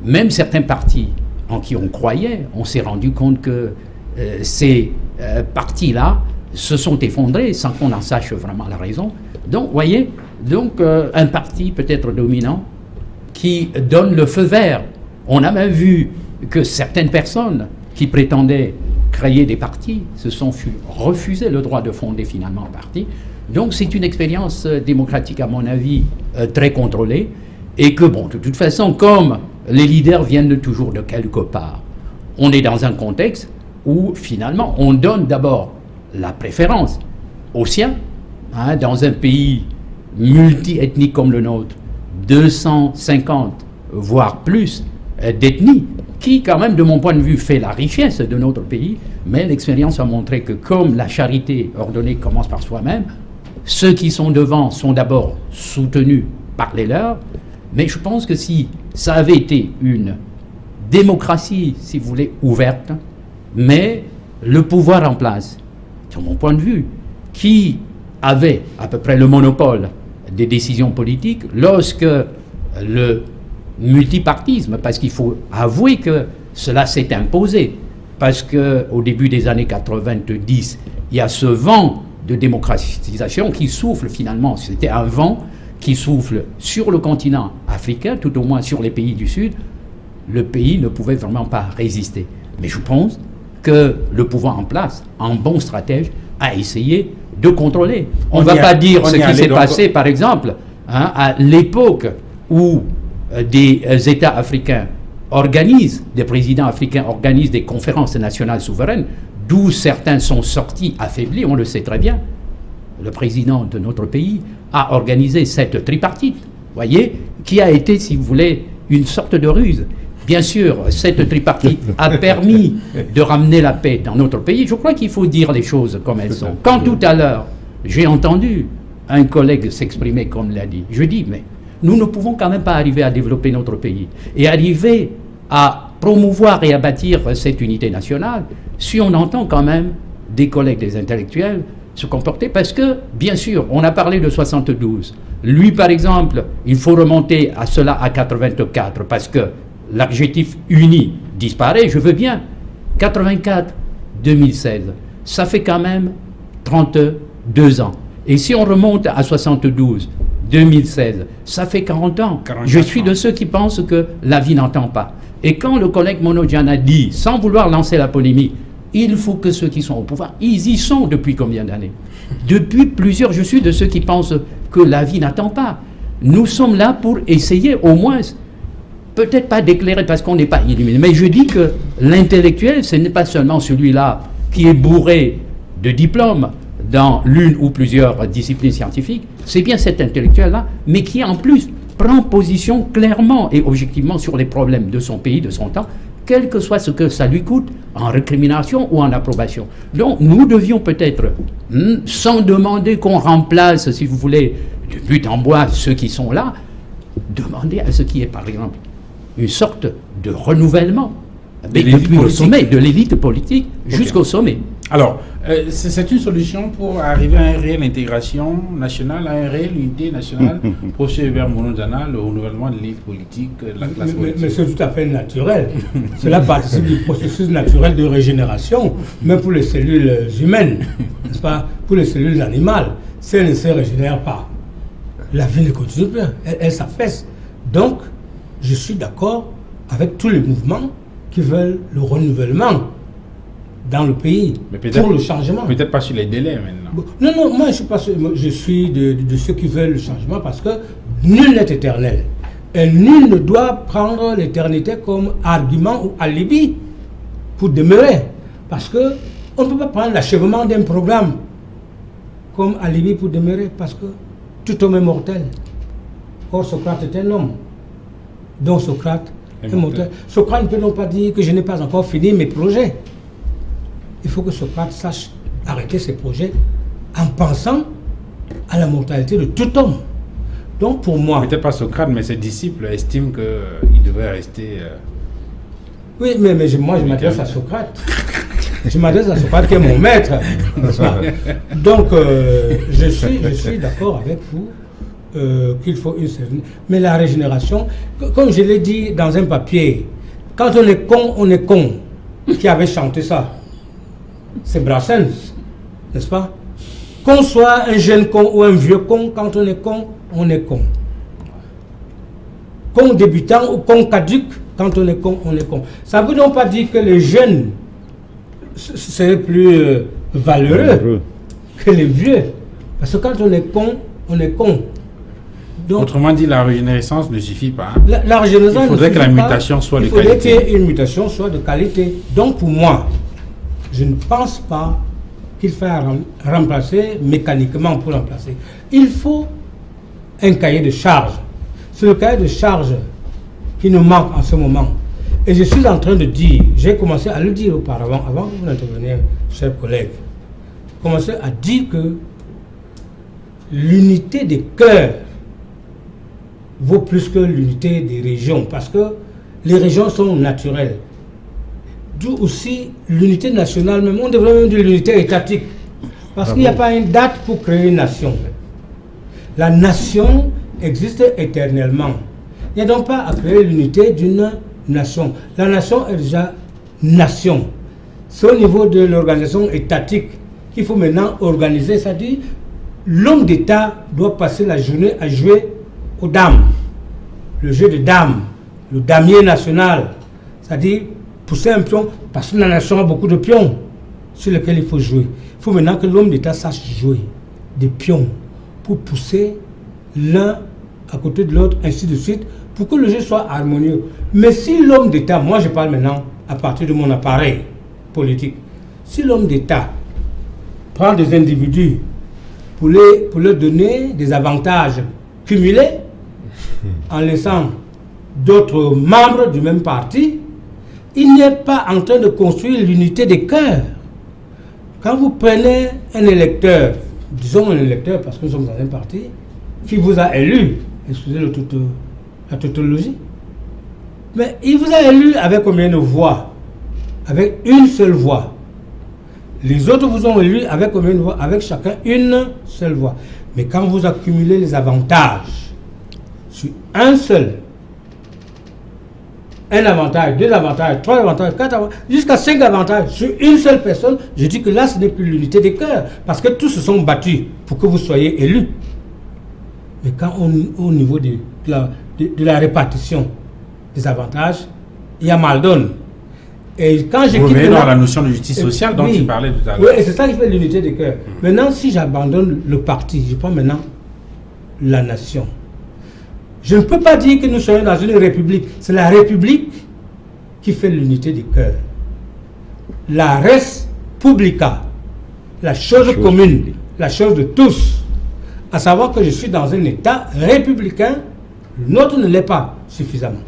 même certains partis en qui on croyait, on s'est rendu compte que ces partis-là se sont effondrés sans qu'on en sache vraiment la raison. Donc, vous voyez, un parti peut-être dominant qui donne le feu vert. On a même vu que certaines personnes qui prétendaient créer des partis se sont refusé le droit de fonder finalement un parti. Donc c'est une expérience démocratique, à mon avis, très contrôlée, et que, bon, de toute façon, comme les leaders viennent toujours de quelque part, on est dans un contexte où, finalement, on donne d'abord la préférence aux siens, hein, dans un pays multi-ethnique comme le nôtre, 250, voire plus, d'ethnies, qui, quand même, de mon point de vue, fait la richesse de notre pays, mais l'expérience a montré que, comme la charité ordonnée commence par soi-même, ceux qui sont devant sont d'abord soutenus par les leurs, mais je pense que si ça avait été une démocratie, si vous voulez, ouverte, mais le pouvoir en place, de mon point de vue, qui avait à peu près le monopole des décisions politiques, lorsque le multipartisme, parce qu'il faut avouer que cela s'est imposé, parce qu'au début des années 90, il y a ce vent de démocratisation qui souffle finalement, c'était un vent qui souffle sur le continent africain, tout au moins sur les pays du Sud, le pays ne pouvait vraiment pas résister. Mais je pense que le pouvoir en place, en bon stratège, a essayé de contrôler. On ne va pas dire ce qui s'est passé, par exemple, hein, à l'époque où des États africains organisent, des présidents africains organisent des conférences nationales souveraines, d'où certains sont sortis affaiblis, on le sait très bien. Le président de notre pays a organisé cette tripartite, voyez, qui a été, si vous voulez, une sorte de ruse. Bien sûr, cette tripartite a permis de ramener la paix dans notre pays. Je crois qu'il faut dire les choses comme elles sont. Quand tout à l'heure, j'ai entendu un collègue s'exprimer comme l'a dit, je dis, mais nous ne pouvons quand même pas arriver à développer notre pays et arriver à promouvoir et à bâtir cette unité nationale si on entend quand même des collègues, des intellectuels se comporter, parce que, bien sûr, on a parlé de 72. Lui, par exemple, il faut remonter à cela à 84, parce que l'adjectif uni disparaît, je veux bien. 84, 2016, ça fait quand même 32 ans. Et si on remonte à 72, 2016, ça fait 40 ans. Je suis de ceux qui pensent que la vie n'entend pas. Et quand le collègue Monodiane a dit, sans vouloir lancer la polémique, il faut que ceux qui sont au pouvoir, ils y sont depuis combien d'années? Depuis plusieurs, je suis de ceux qui pensent que la vie n'attend pas. Nous sommes là pour essayer au moins, peut-être pas d'éclairer parce qu'on n'est pas illuminé, mais je dis que l'intellectuel, ce n'est pas seulement celui-là qui est bourré de diplômes dans l'une ou plusieurs disciplines scientifiques, c'est bien cet intellectuel-là, mais qui en plus prend position clairement et objectivement sur les problèmes de son pays, de son temps, quel que soit ce que ça lui coûte, en récrimination ou en approbation. Donc nous devions peut-être, sans demander qu'on remplace, si vous voulez, de but en bois ceux qui sont là, demander à ce qui est, par exemple, une sorte de renouvellement depuis le sommet, de l'élite politique jusqu'au sommet. Alors, c'est une solution pour arriver à une réelle intégration nationale, à une réelle unité nationale, pour ce vers Monodiane, le renouvellement de l'élite politique, de la classe politique. Mais c'est tout à fait naturel. Cela participe du processus naturel de régénération, même pour les cellules humaines, n'est-ce pas? Pour les cellules animales, si elles ne se régénèrent pas, la vie ne continue plus, elle s'affaisse. Donc, je suis d'accord avec tous les mouvements qui veulent le renouvellement dans le pays pour le changement. Peut-être pas sur les délais maintenant. Non, moi je suis pas sûr, je suis de ceux qui veulent le changement parce que nul n'est éternel. Et nul ne doit prendre l'éternité comme argument ou alibi pour demeurer. Parce que on ne peut pas prendre l'achèvement d'un programme comme alibi pour demeurer parce que tout homme est mortel. Or Socrate est un homme. Donc Socrate est mortel. Socrate ne peut donc pas dire que je n'ai pas encore fini mes projets. Il faut que Socrate sache arrêter ses projets en pensant à la mortalité de tout homme. Donc pour moi... Peut-être pas Socrate, mais ses disciples estiment qu'il devrait rester... Oui, mais moi je m'adresse à Socrate. Je m'adresse à Socrate qui est mon maître. Donc je suis d'accord avec vous qu'il faut une certaine... Mais la régénération, comme je l'ai dit dans un papier, quand on est con, on est con. Qui avait chanté ça? C'est Brassens, n'est-ce pas? Qu'on soit un jeune con ou un vieux con, quand on est con, on est con. Con débutant ou con caduc, quand on est con, on est con. Ça ne veut donc pas dire que les jeunes seraient plus valeureux que les vieux. Parce que quand on est con, on est con. Donc, autrement dit, la régénérescence ne suffit pas. La régénérescence il faudrait que la mutation soit de qualité. Il faudrait qu'il y ait une mutation soit de qualité. Donc pour moi, je ne pense pas qu'il faille remplacer mécaniquement pour remplacer. Il faut un cahier de charge. C'est le cahier de charge qui nous manque en ce moment. Et je suis en train de dire, j'ai commencé à le dire auparavant, avant que vous n'interveniez, chers collègues, commencé à dire que l'unité des cœurs vaut plus que l'unité des régions, parce que les régions sont naturelles. D'où aussi l'unité nationale, même on devrait même dire l'unité étatique, parce qu'il n'y a pas une date pour créer une nation. La nation existe éternellement. Il n'y a donc pas à créer l'unité d'une nation. La nation est déjà nation. C'est au niveau de l'organisation étatique qu'il faut maintenant organiser, c'est-à-dire l'homme d'État doit passer la journée à jouer aux dames, le jeu de dames, le damier national, c'est-à-dire pousser un pion, parce que la nation a beaucoup de pions sur lesquels il faut jouer. Il faut maintenant que l'homme d'État sache jouer des pions pour pousser l'un à côté de l'autre, ainsi de suite, pour que le jeu soit harmonieux. Mais si l'homme d'État, moi je parle maintenant à partir de mon appareil politique, si l'homme d'État prend des individus pour leur donner des avantages cumulés, en laissant d'autres membres du même parti, il n'est pas en train de construire l'unité des cœurs. Quand vous prenez un électeur, disons un électeur parce que nous sommes dans un parti, qui vous a élu, excusez la tautologie, mais il vous a élu avec combien de voix? Avec une seule voix. Les autres vous ont élu avec combien de voix? Avec chacun une seule voix. Mais quand vous accumulez les avantages sur un seul, un avantage, deux avantages, trois avantages, quatre avantages, jusqu'à 5 avantages sur une seule personne, je dis que là ce n'est plus l'unité des cœurs, parce que tous se sont battus pour que vous soyez élus. Mais quand au niveau de la répartition des avantages, il y a mal donne. Et quand je quitte dans la notion de justice sociale dont tu parlais tout à l'heure. Oui, et c'est ça qui fait l'unité des cœurs. Maintenant, si j'abandonne le parti, je prends maintenant la nation. Je ne peux pas dire que nous soyons dans une république. C'est la république qui fait l'unité des cœurs. La res publica, la chose commune, la chose de tous. À savoir que je suis dans un État républicain, le nôtre ne l'est pas suffisamment.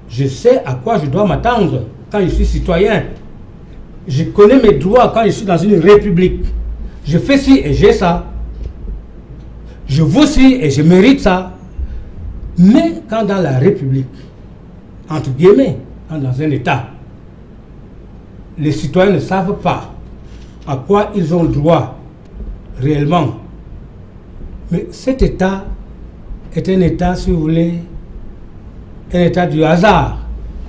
Je sais à quoi je dois m'attendre quand je suis citoyen. Je connais mes droits quand je suis dans une république. Je fais ci et j'ai ça. Je vaux ci et je mérite ça. Mais quand dans la République, entre guillemets, quand dans un État, les citoyens ne savent pas à quoi ils ont le droit réellement. Mais cet État est un État, si vous voulez, un État du hasard.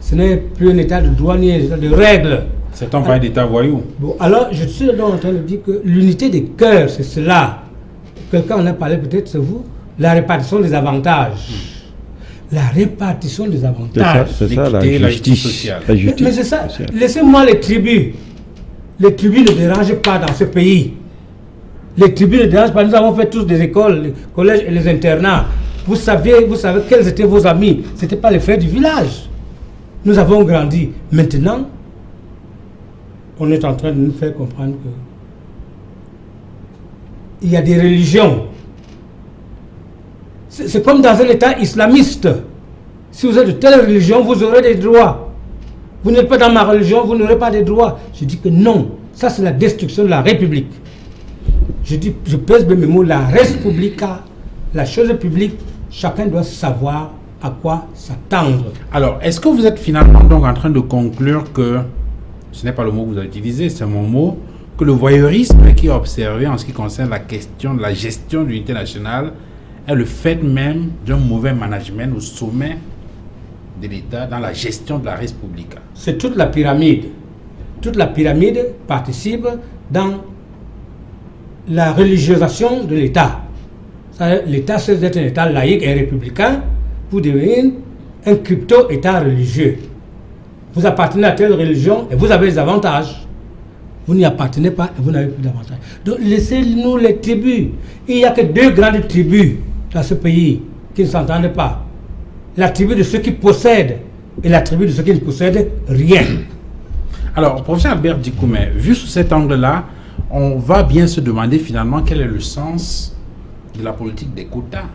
Ce n'est plus un État de droit ni un État de règles. C'est un pas d'État voyou. Bon, alors je suis donc en train de dire que l'unité des cœurs, c'est cela. Quelqu'un en a parlé, peut-être c'est vous. La répartition des avantages. La répartition des avantages. C'est ça, la justice sociale. Mais c'est ça. Laissez-moi les tribus. Les tribus ne dérangent pas dans ce pays. Les tribus ne dérangent pas. Nous avons fait tous des écoles, les collèges et les internats. Vous savez quels étaient vos amis. Ce n'étaient pas les frères du village. Nous avons grandi. Maintenant, on est en train de nous faire comprendre que il y a des religions. C'est comme dans un État islamiste. Si vous êtes de telle religion, vous aurez des droits. Vous n'êtes pas dans ma religion, vous n'aurez pas de droits. Je dis que non. Ça, c'est la destruction de la République. Je pèse mes mots, la République, la chose publique, chacun doit savoir à quoi s'attendre. Alors, est-ce que vous êtes finalement donc en train de conclure que, ce n'est pas le mot que vous avez utilisé, c'est mon mot, que le voyeurisme qui est observé en ce qui concerne la question de la gestion de l'unité nationale est le fait même d'un mauvais management au sommet de l'État dans la gestion de la République? C'est toute la pyramide. Toute la pyramide participe dans la religiosation de l'État. L'État, c'est d'être un État laïque et républicain, vous devenez un crypto-État religieux. Vous appartenez à telle religion et vous avez des avantages. Vous n'y appartenez pas et vous n'avez plus d'avantages. Donc laissez-nous les tribus. Il n'y a que deux grandes tribus dans ce pays qui ne s'entendent pas. La tribu de ceux qui possèdent et la tribu de ceux qui ne possèdent rien. Alors, professeur Albert Dikoumé, vu sous cet angle-là, on va bien se demander finalement quel est le sens de la politique des quotas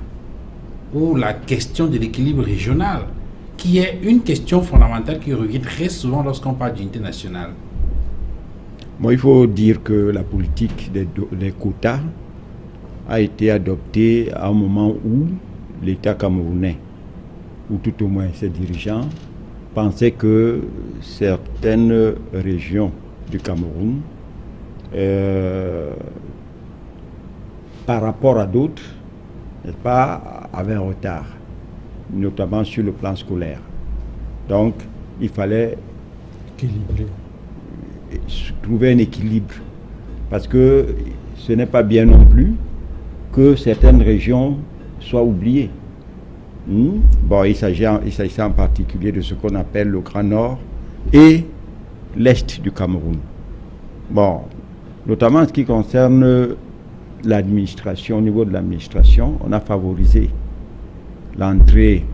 ou la question de l'équilibre régional, qui est une question fondamentale qui revient très souvent lorsqu'on parle d'unité nationale. Bon, il faut dire que la politique des quotas a été adoptée à un moment où l'État camerounais, ou tout au moins ses dirigeants, pensaient que certaines régions du Cameroun, par rapport à d'autres, n'est-ce pas, avaient un retard, notamment sur le plan scolaire. Donc, il fallait trouver un équilibre, parce que ce n'est pas bien non plus que certaines régions soient oubliées. Bon, il s'agit en particulier de ce qu'on appelle le Grand Nord et l'Est du Cameroun. Bon, notamment en ce qui concerne l'administration, au niveau de l'administration, on a favorisé l'entrée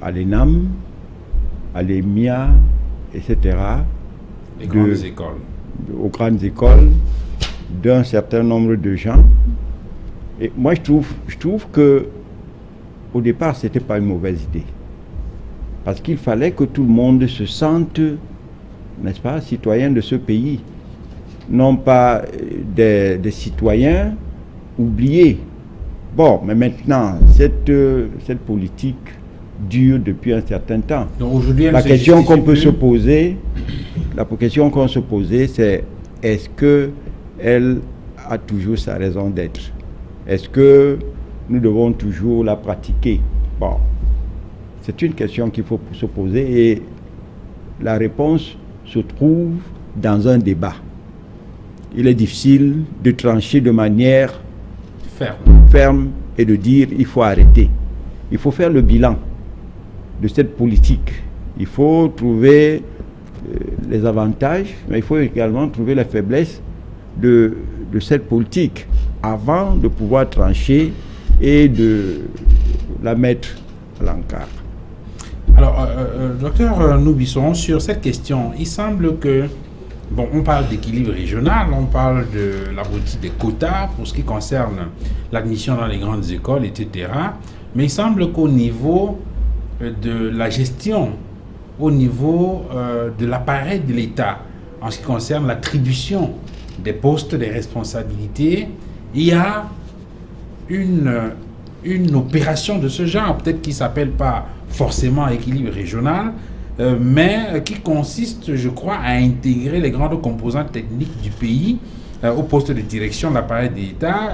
à l'ENAM, à l'EMIA, etc. Les grandes écoles. Aux grandes écoles d'un certain nombre de gens. Et moi, je trouve que au départ, ce n'était pas une mauvaise idée. Parce qu'il fallait que tout le monde se sente, n'est-ce pas, citoyen de ce pays. Non pas des citoyens oubliés. Bon, mais maintenant, cette politique dure depuis un certain temps. Donc aujourd'hui, la question qu'on peut se poser, c'est est-ce qu'elle a toujours sa raison d'être? Est-ce que nous devons toujours la pratiquer? Bon, c'est une question qu'il faut se poser et la réponse se trouve dans un débat. Il est difficile de trancher de manière ferme et de dire il faut arrêter. Il faut faire le bilan de cette politique. Il faut trouver les avantages, mais il faut également trouver les faiblesses de cette politique avant de pouvoir trancher et de la mettre à l'encart. Alors, docteur Noubisson, sur cette question, il semble que, bon, on parle d'équilibre régional, on parle de la politique des quotas pour ce qui concerne l'admission dans les grandes écoles, etc. Mais il semble qu'au niveau de la gestion, au niveau de l'appareil de l'État, en ce qui concerne l'attribution des postes, des responsabilités, il y a une opération de ce genre, peut-être qui ne s'appelle pas forcément équilibre régional, mais qui consiste, je crois, à intégrer les grandes composantes techniques du pays au poste de direction de l'appareil de l'État.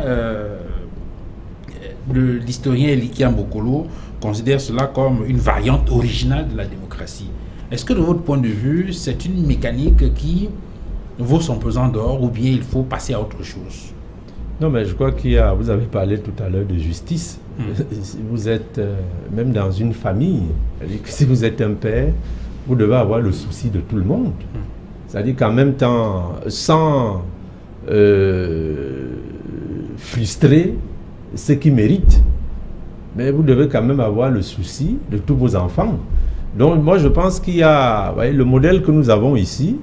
L'historien Elikia Mbokolo considère cela comme une variante originale de la démocratie. Est-ce que de votre point de vue, c'est une mécanique qui vaut son pesant d'or ou bien il faut passer à autre chose? Non, mais je crois vous avez parlé tout à l'heure de justice. Si vous êtes même dans une famille, si vous êtes un père, vous devez avoir le souci de tout le monde. C'est-à-dire qu'en même temps, sans frustrer ceux qui méritent, mais vous devez quand même avoir le souci de tous vos enfants. Donc moi je pense qu'il y a, voyez, le modèle que nous avons ici,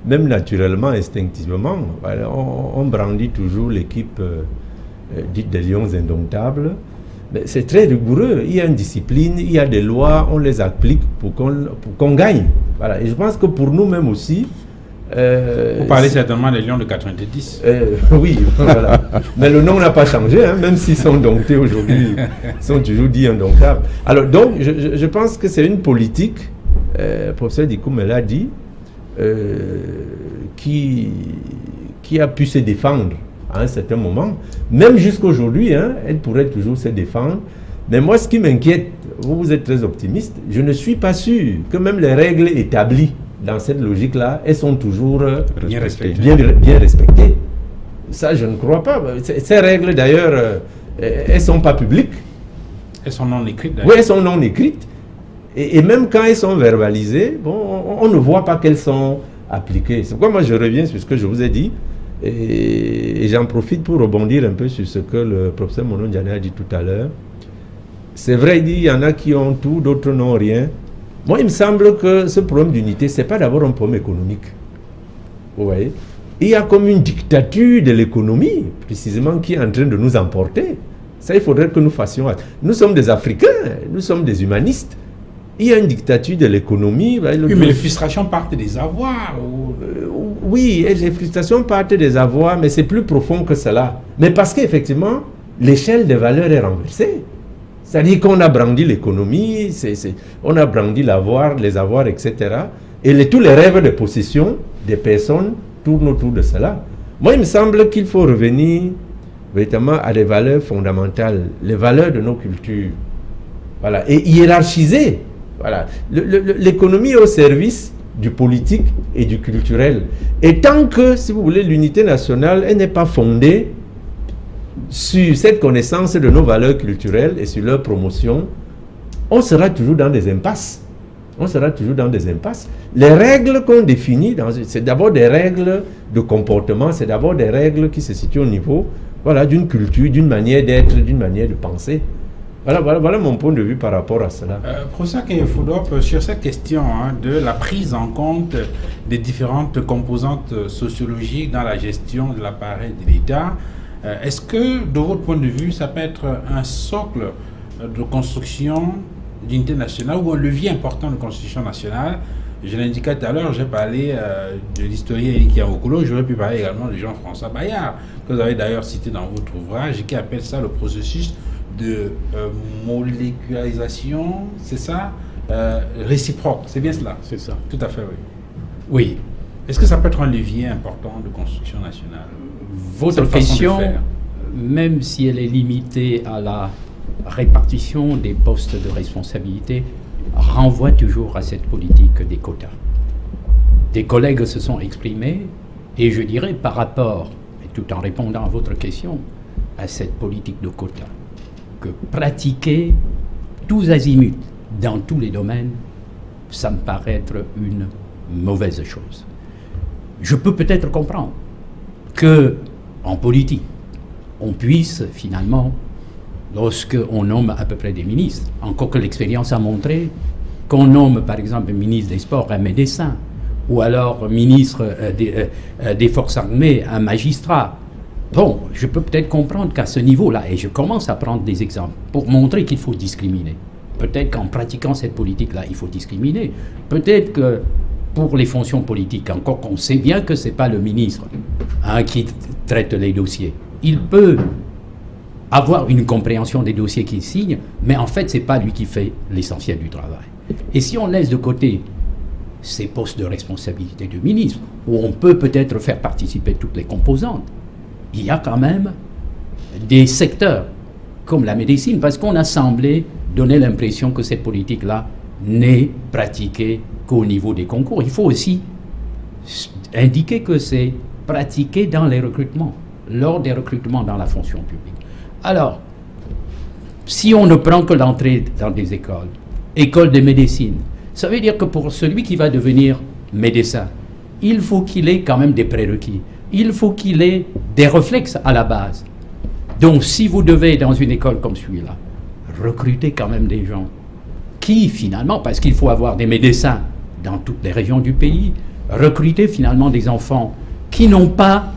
même naturellement, instinctivement, on brandit toujours l'équipe dite des lions indomptables. C'est très rigoureux, il y a une discipline, il y a des lois, on les applique pour qu'on gagne. Voilà. Et je pense que pour nous-mêmes aussi... vous parlez certainement des lions de 90. Oui, voilà. Mais le nom n'a pas changé, hein, même s'ils sont domptés aujourd'hui, ils sont toujours dits indomptables. Alors donc, je pense que c'est une politique, le professeur Dikoum l'a dit, qui a pu se défendre à un certain moment, même jusqu'aujourd'hui, hein, elle pourrait toujours se défendre. Mais moi, ce qui m'inquiète, vous êtes très optimiste, je ne suis pas sûr que même les règles établies dans cette logique-là, elles sont toujours bien respectées. Ça, je ne crois pas. Ces règles, d'ailleurs, elles ne sont pas publiques. Elles sont non écrites, d'ailleurs. Oui, elles sont non écrites. Et même quand elles sont verbalisées, bon, on ne voit pas qu'elles sont appliquées. C'est pourquoi moi, je reviens sur ce que je vous ai dit. Et j'en profite pour rebondir un peu sur ce que le professeur Mono Ndiané a dit tout à l'heure. C'est vrai, il dit, il y en a qui ont tout, d'autres n'ont rien. Moi, il me semble que ce problème d'unité, ce n'est pas d'abord un problème économique. Vous voyez? Il y a comme une dictature de l'économie, précisément, qui est en train de nous emporter. Ça, il faudrait que nous fassions... Nous sommes des Africains, nous sommes des humanistes. Il y a une dictature de l'économie. Oui, mais les frustrations partent des avoirs. Oui, et les frustrations partent des avoirs, mais c'est plus profond que cela. Mais parce qu'effectivement, l'échelle des valeurs est renversée. C'est-à-dire qu'on a brandi l'économie, on a brandi l'avoir, les avoirs, etc. Et tous les rêves de possession des personnes tournent autour de cela. Moi, il me semble qu'il faut revenir véritablement à des valeurs fondamentales, les valeurs de nos cultures. Voilà, et hiérarchiser. Voilà. L'économie est au service du politique et du culturel. Et tant que, si vous voulez, l'unité nationale, elle n'est pas fondée sur cette connaissance de nos valeurs culturelles et sur leur promotion, on sera toujours dans des impasses. On sera toujours dans des impasses. Les règles qu'on définit, c'est d'abord des règles de comportement, c'est d'abord des règles qui se situent au niveau, voilà, d'une culture, d'une manière d'être, d'une manière de penser. Voilà mon point de vue par rapport à cela. Professeur Keyefoudop, sur cette question de la prise en compte des différentes composantes sociologiques dans la gestion de l'appareil de l'État, est-ce que, de votre point de vue, ça peut être un socle de construction d'unité nationale ou un levier important de construction nationale? Je l'indiquais tout à l'heure, j'ai parlé de l'historien Éric Yamoukoulo, j'aurais pu parler également de Jean-François Bayard, que vous avez d'ailleurs cité dans votre ouvrage, et qui appelle ça le processus de molécularisation, c'est ça, réciproque, c'est bien cela? C'est ça. Tout à fait, oui. Oui. Est-ce que ça peut être un levier important de construction nationale? Votre question, même si elle est limitée à la répartition des postes de responsabilité, renvoie toujours à cette politique des quotas. Des collègues se sont exprimés, et je dirais par rapport, tout en répondant à votre question, à cette politique de quotas, que pratiquer tous azimuts dans tous les domaines, ça me paraît être une mauvaise chose. Je peux peut-être comprendre que en politique, on puisse finalement, lorsqu'on nomme à peu près des ministres, encore que l'expérience a montré qu'on nomme par exemple ministre des Sports un médecin, ou alors ministre des Forces armées un magistrat. Bon, je peux peut-être comprendre qu'à ce niveau-là, et je commence à prendre des exemples pour montrer qu'il faut discriminer. Peut-être qu'en pratiquant cette politique-là, il faut discriminer. Peut-être que pour les fonctions politiques, encore qu'on sait bien que ce n'est pas le ministre qui traite les dossiers. Il peut avoir une compréhension des dossiers qu'il signe, mais en fait, ce n'est pas lui qui fait l'essentiel du travail. Et si on laisse de côté ces postes de responsabilité de ministre, où on peut peut-être faire participer toutes les composantes, il y a quand même des secteurs comme la médecine, parce qu'on a semblé donner l'impression que cette politique-là n'est pratiquée qu'au niveau des concours. Il faut aussi indiquer que c'est pratiqué dans les recrutements, lors des recrutements dans la fonction publique. Alors, si on ne prend que l'entrée dans des écoles de médecine, ça veut dire que pour celui qui va devenir médecin, il faut qu'il ait quand même des prérequis. Il faut qu'il ait des réflexes à la base. Donc, si vous devez, dans une école comme celui-là, recruter quand même des gens qui, finalement, parce qu'il faut avoir des médecins dans toutes les régions du pays, recruter finalement des enfants qui n'ont pas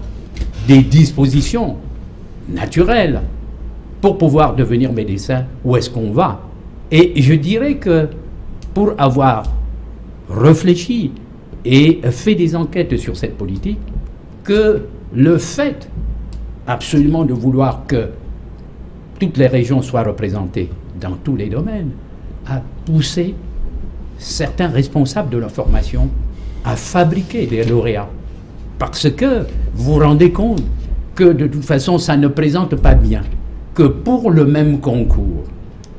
des dispositions naturelles pour pouvoir devenir médecin, où est-ce qu'on va? Et je dirais que pour avoir réfléchi et fait des enquêtes sur cette politique, que le fait absolument de vouloir que toutes les régions soient représentées dans tous les domaines a poussé certains responsables de la formation à fabriquer des lauréats. Parce que vous vous rendez compte que de toute façon, ça ne présente pas bien que pour le même concours,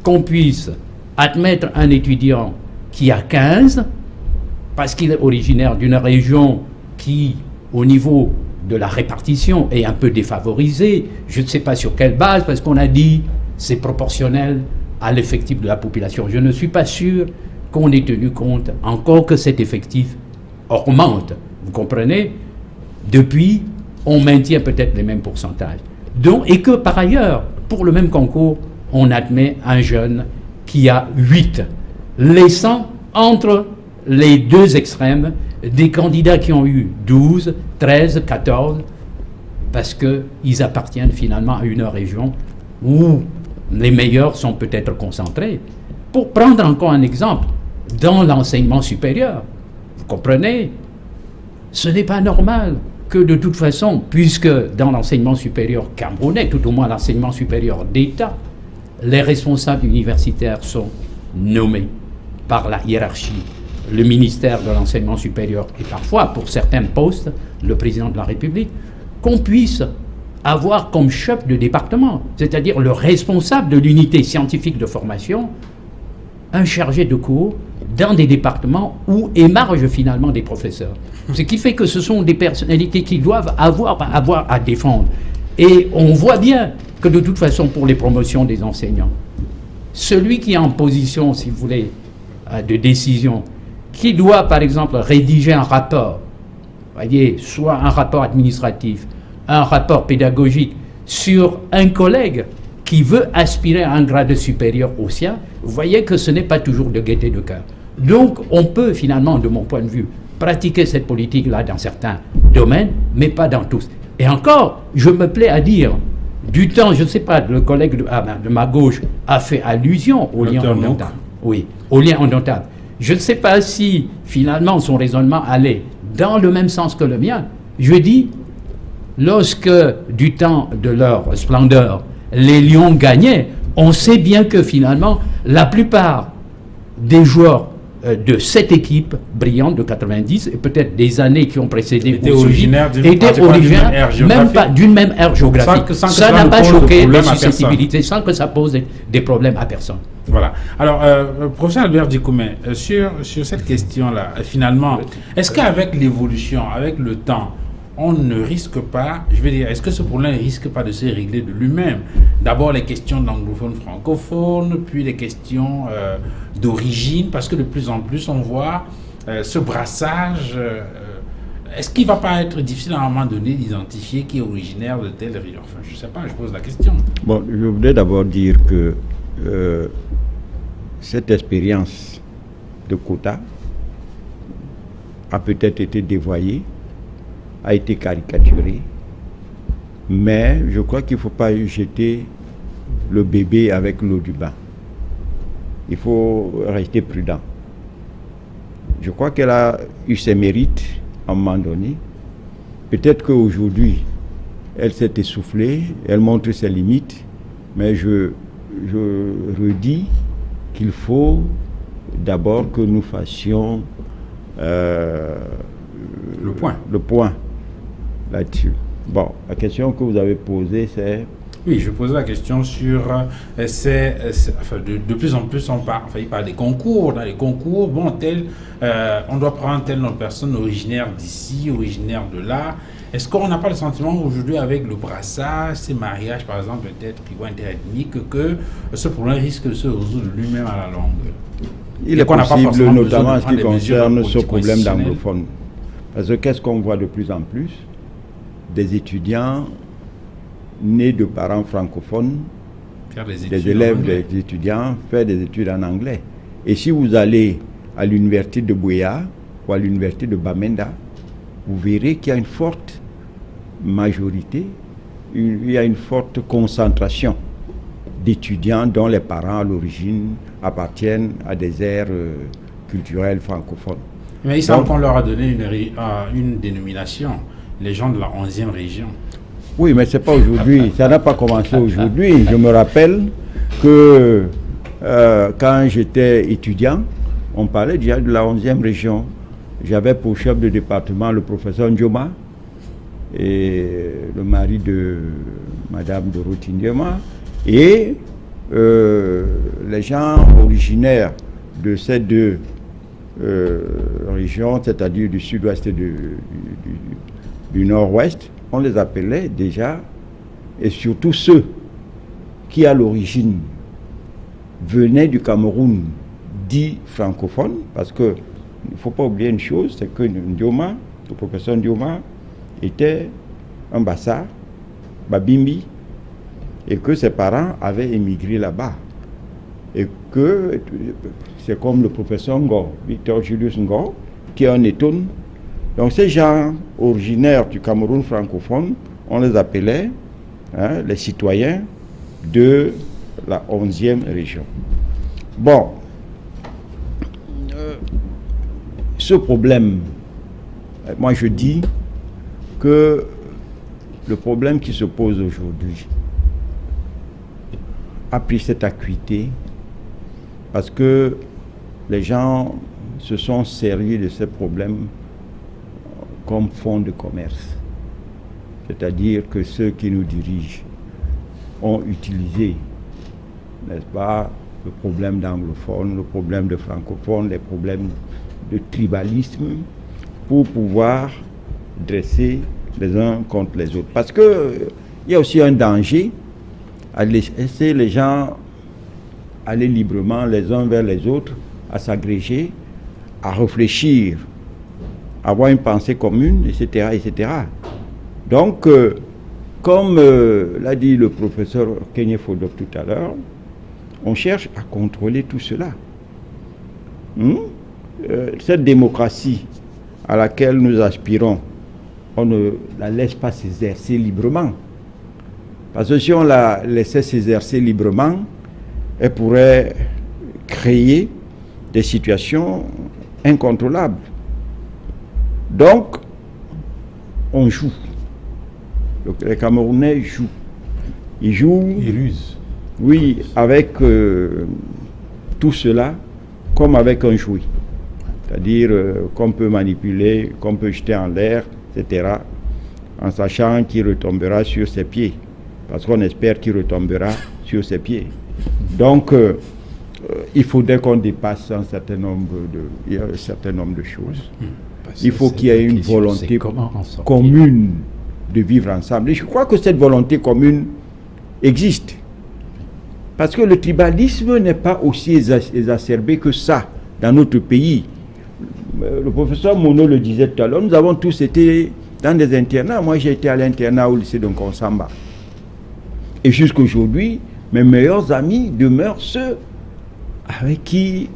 qu'on puisse admettre un étudiant qui a 15, parce qu'il est originaire d'une région qui, au niveau de la répartition, est un peu défavorisée, je ne sais pas sur quelle base, parce qu'on a dit c'est proportionnel à l'effectif de la population. Je ne suis pas sûr qu'on ait tenu compte encore que cet effectif augmente. Vous comprenez? Depuis, on maintient peut-être les mêmes pourcentages. Donc, et que par ailleurs, pour le même concours, on admet un jeune qui a 8, laissant entre les deux extrêmes des candidats qui ont eu 12, 13, 14, parce qu'ils appartiennent finalement à une région où les meilleurs sont peut-être concentrés. Pour prendre encore un exemple, dans l'enseignement supérieur, vous comprenez, ce n'est pas normal que de toute façon, puisque dans l'enseignement supérieur camerounais, tout au moins l'enseignement supérieur d'État, les responsables universitaires sont nommés par la hiérarchie, le ministère de l'enseignement supérieur et parfois, pour certains postes, le président de la République, qu'on puisse avoir comme chef de département, c'est-à-dire le responsable de l'unité scientifique de formation, un chargé de cours dans des départements où émargent finalement des professeurs. Ce qui fait que ce sont des personnalités qui doivent avoir à défendre. Et on voit bien que de toute façon, pour les promotions des enseignants, celui qui est en position, si vous voulez, de décision, qui doit par exemple rédiger un rapport, voyez, soit un rapport administratif, un rapport pédagogique sur un collègue qui veut aspirer à un grade supérieur au sien, vous voyez que ce n'est pas toujours de gaieté de cœur. Donc on peut finalement, de mon point de vue, pratiquer cette politique-là dans certains domaines, mais pas dans tous. Et encore, je me plais à dire, du temps, je ne sais pas, le collègue de ma gauche a fait allusion au lien indomptable. Oui, au lien indomptable. Je ne sais pas si finalement son raisonnement allait dans le même sens que le mien. Je dis, lorsque du temps de leur splendeur, les Lions gagnaient, on sait bien que finalement, la plupart des joueurs de cette équipe brillante de 90 et peut-être des années qui ont précédé étaient originaires même pas d'une même aire géographique. Ça n'a pas choqué les susceptibilités sans que ça pose des problèmes à personne. Voilà. Alors, professeur Albert Dikoumé, sur cette question-là, finalement, est-ce qu'avec l'évolution, avec le temps, on ne risque pas, je veux dire, est-ce que ce problème ne risque pas de se régler de lui-même? D'abord les questions d'anglophones francophones, puis les questions d'origine, parce que de plus en plus on voit ce brassage. Est-ce qu'il ne va pas être difficile à un moment donné d'identifier qui est originaire de telle région? Enfin, je ne sais pas, je pose la question. Bon, je voudrais d'abord dire que cette expérience de quota a peut-être été dévoyée, a été caricaturé, mais je crois qu'il ne faut pas jeter le bébé avec l'eau du bain. Il faut rester prudent. Je crois qu'elle a eu ses mérites à un moment donné. Peut-être qu'aujourd'hui, elle s'est essoufflée, elle montre ses limites, mais je redis qu'il faut d'abord que nous fassions le point là-dessus. Bon, la question que vous avez posée, c'est... Oui, je posais la question sur... enfin, de plus en plus, il parle des concours. Dans les concours, bon, on doit prendre telle personne originaire d'ici, originaire de là. Est-ce qu'on n'a pas le sentiment aujourd'hui, avec le brassage, ces mariages, par exemple, peut-être qui vont interethniques, que ce problème risque de se résoudre lui-même à la longue? Il est possible, notamment en ce qui concerne ce problème d'anglophone. Parce que qu'est-ce qu'on voit de plus en plus? Des étudiants nés de parents francophones, des élèves, des étudiants, faire des études en anglais. Et si vous allez à l'université de Buea ou à l'université de Bamenda, vous verrez qu'il y a une forte majorité, il y a une forte concentration d'étudiants dont les parents à l'origine appartiennent à des aires culturelles francophones. Mais il semble qu'on leur a donné une dénomination, les gens de la 11e région. Oui, mais ce n'est pas aujourd'hui, ça n'a pas commencé aujourd'hui. Je me rappelle que quand j'étais étudiant, on parlait déjà de la 11e région. J'avais pour chef de département le professeur Ndioma et le mari de Madame Dorothy Ndioma. Et les gens originaires de ces deux régions, c'est-à-dire du sud-ouest et du nord-ouest, on les appelait déjà, et surtout ceux qui à l'origine venaient du Cameroun dit francophone, parce que il ne faut pas oublier une chose, c'est que Ndioma, le professeur Ndioma, était un Bassa, Babimbi, et que ses parents avaient émigré là-bas. Et que c'est comme le professeur Ngo, Victor Julius Ngo, qui est un étonne. Donc ces gens originaires du Cameroun francophone, on les appelait les citoyens de la 11e région. Bon, ce problème, moi je dis que le problème qui se pose aujourd'hui a pris cette acuité parce que les gens se sont servis de ces problèmes comme fonds de commerce. C'est-à-dire que ceux qui nous dirigent ont utilisé, n'est-ce pas, le problème d'anglophone, le problème de francophone, les problèmes de tribalisme pour pouvoir dresser les uns contre les autres. Parce qu'il y a aussi un danger à laisser les gens aller librement les uns vers les autres, à s'agréger, à réfléchir, à avoir une pensée commune, etc. etc. Donc, comme l'a dit le professeur Kenye Fodok tout à l'heure, on cherche à contrôler tout cela. Cette démocratie à laquelle nous aspirons, on ne la laisse pas s'exercer librement. Parce que si on la laissait s'exercer librement, elle pourrait créer des situations incontrôlables. Donc, on joue. Les Camerounais jouent. Ils jouent. Ils rusent. Oui, avec tout cela, comme avec un jouet. C'est-à-dire qu'on peut manipuler, qu'on peut jeter en l'air, etc., en sachant qu'il retombera sur ses pieds. Parce qu'on espère qu'il retombera sur ses pieds. Donc, il faudrait qu'on dépasse un certain nombre de choses. Il faut qu'il y ait une volonté commune de vivre ensemble. Et je crois que cette volonté commune existe. Parce que le tribalisme n'est pas aussi exacerbé que ça dans notre pays. Le professeur Monod le disait tout à l'heure, nous avons tous été dans des internats. Moi, j'ai été à l'internat au lycée de Nkonsamba. Et jusqu'aujourd'hui, mes meilleurs amis demeurent ceux avec qui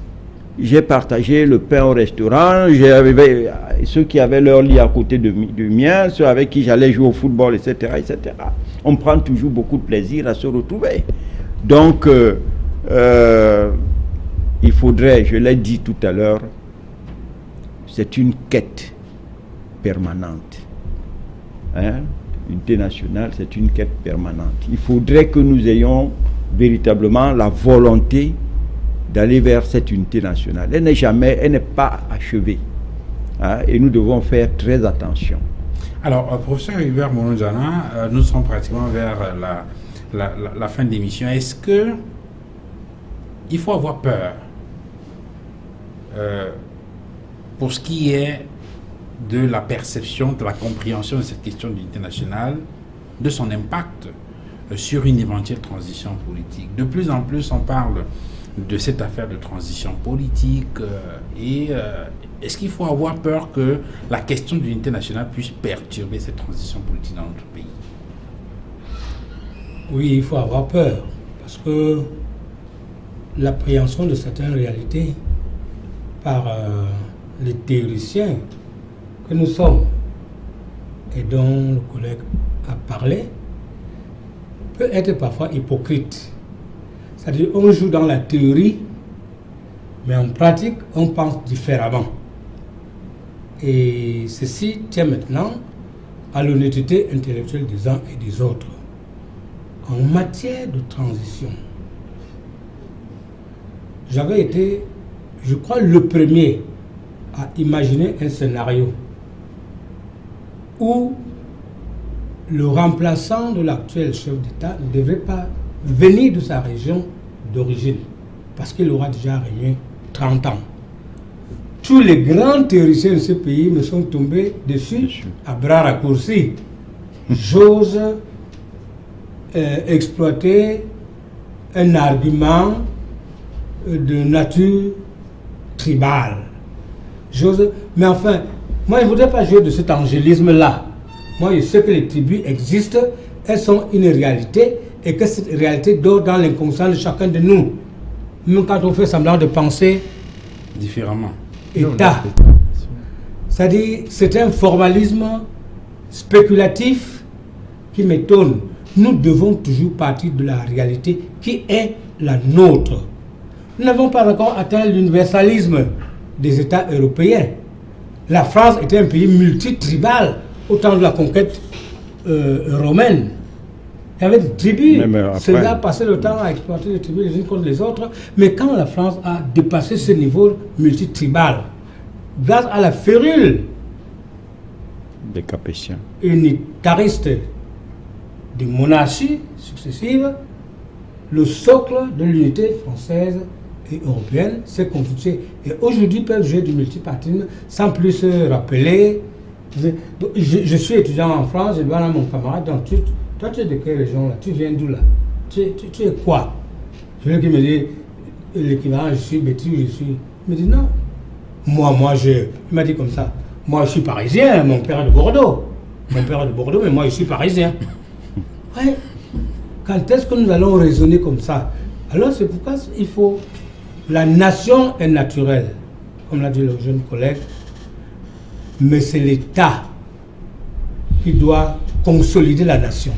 j'ai partagé le pain au restaurant, ceux qui avaient leur lit à côté de mien, ceux avec qui j'allais jouer au football, etc., etc. On prend toujours beaucoup de plaisir à se retrouver. Donc, il faudrait, je l'ai dit tout à l'heure, c'est une quête permanente. L'unité nationale, c'est une quête permanente. Il faudrait que nous ayons véritablement la volonté d'aller vers cette unité nationale. Elle n'est pas achevée. Et nous devons faire très attention. Alors, professeur Hubert Monojana, nous sommes pratiquement vers la fin de l'émission. Est-ce que il faut avoir peur pour ce qui est de la perception, de la compréhension de cette question d'unité nationale, de son impact sur une éventuelle transition politique? De plus en plus, on parle de cette affaire de transition politique est-ce qu'il faut avoir peur que la question de l'unité nationale puisse perturber cette transition politique dans notre pays? Oui, il faut avoir peur, parce que l'appréhension de certaines réalités par les théoriciens que nous sommes et dont le collègue a parlé peut être parfois hypocrite. C'est-à-dire on joue dans la théorie, mais en pratique, on pense différemment. Et ceci tient maintenant à l'honnêteté intellectuelle des uns et des autres. En matière de transition, j'avais été, je crois, le premier à imaginer un scénario où le remplaçant de l'actuel chef d'État ne devrait pas venir de sa région d'origine, parce qu'il aura déjà régné 30 ans. Tous les grands théoriciens de ce pays me sont tombés dessus à bras raccourcis. J'ose exploiter un argument de nature tribale. Mais enfin, moi je ne voudrais pas jouer de cet angélisme-là. Moi je sais que les tribus existent, elles sont une réalité et que cette réalité dort dans l'inconscient de chacun de nous. Même quand on fait semblant de penser différemment. État. C'est-à-dire, c'est un formalisme spéculatif qui m'étonne. Nous devons toujours partir de la réalité qui est la nôtre. Nous n'avons pas encore atteint l'universalisme des États européens. La France était un pays multitribal au temps de la conquête romaine. Il y avait des tribus. Ceux-là passaient le temps à exploiter les tribus les unes contre les autres. Mais quand la France a dépassé ce niveau multitribal, grâce à la férule des Capétiens unitaristes des monarchies successives, le socle de l'unité française et européenne s'est constitué. Et aujourd'hui, ils peuvent jouer du multipartisme sans plus se rappeler. Je suis étudiant en France, je demande à mon camarade, donc toi tu es de quelle région là? Tu viens d'où là? Tu es quoi? Je veux qu'il me dise l'équivalent, je suis Betty ou je suis. Il me dit non. Il m'a dit comme ça. Moi je suis parisien, mon père est de Bordeaux. Mon père est de Bordeaux, mais moi je suis parisien. Ouais. Quand est-ce que nous allons raisonner comme ça? Alors c'est pourquoi il faut. La nation est naturelle, comme l'a dit le jeune collègue, mais c'est l'État qui doit consolider la nation.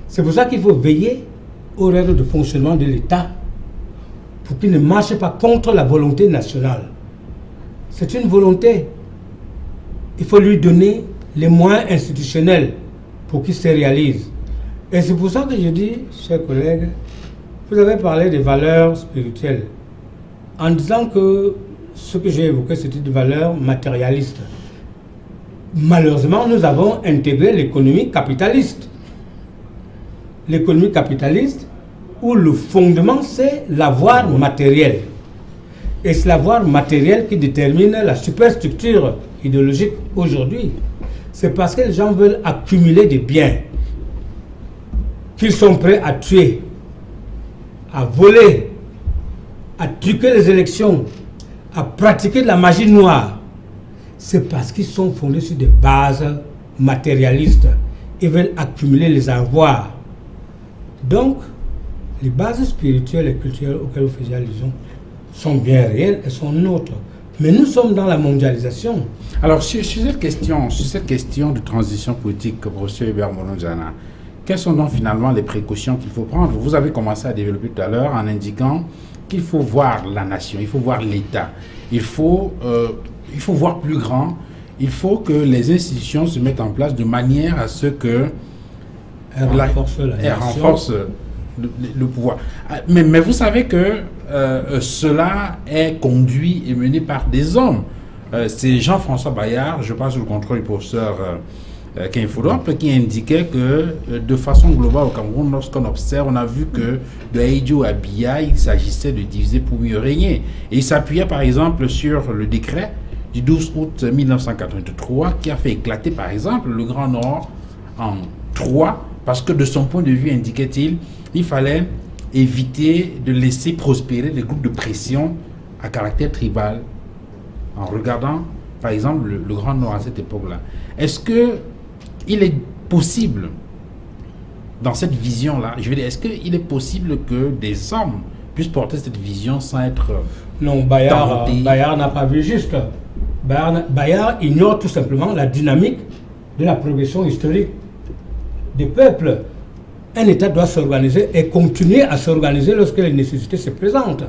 C'est pour ça qu'il faut veiller aux règles de fonctionnement de l'État pour qu'il ne marche pas contre la volonté nationale. C'est une volonté. Il faut lui donner les moyens institutionnels pour qu'il se réalise. Et c'est pour ça que je dis, chers collègues, vous avez parlé des valeurs spirituelles en disant que ce que j'ai évoqué, c'était des valeurs matérialistes. Malheureusement, nous avons intégré l'économie capitaliste. L'économie capitaliste où le fondement, c'est l'avoir matériel. Et c'est l'avoir matériel qui détermine la superstructure idéologique aujourd'hui. C'est parce que les gens veulent accumuler des biens qu'ils sont prêts à tuer, à voler, à truquer les élections, à pratiquer de la magie noire. C'est parce qu'ils sont fondés sur des bases matérialistes. Ils veulent accumuler les avoirs. Donc, les bases spirituelles et culturelles auxquelles vous faisiez allusion sont bien réelles, elles sont nôtres. Mais nous sommes dans la mondialisation. Alors, sur cette question de transition politique, professeur Hubert Molonjana, quelles sont donc finalement les précautions qu'il faut prendre? Vous avez commencé à développer tout à l'heure en indiquant qu'il faut voir la nation, il faut voir l'État, il faut voir plus grand, il faut que les institutions se mettent en place de manière à ce que elles renforcent le pouvoir. Mais vous savez que cela est conduit et mené par des hommes. C'est Jean-François Bayard, je passe sous le contrôle du professeur Kinfoudop, qui indiquait que de façon globale au Cameroun, lorsqu'on observe, on a vu que de Haïdjo à Biya, il s'agissait de diviser pour mieux régner. Et il s'appuyait par exemple sur le décret du 12 août 1983 qui a fait éclater par exemple le Grand Nord en trois, parce que de son point de vue, indiquait-il, il fallait éviter de laisser prospérer des groupes de pression à caractère tribal en regardant, par exemple, le Grand Nord à cette époque-là? Est-ce qu'il est possible, dans cette vision-là, je veux dire, est-ce qu'il est possible que des hommes puissent porter cette vision sans être... Non, Bayard n'a pas vu juste. Bayard ignore tout simplement la dynamique de la progression historique des peuples. Un État doit s'organiser et continuer à s'organiser lorsque les nécessités se présentent.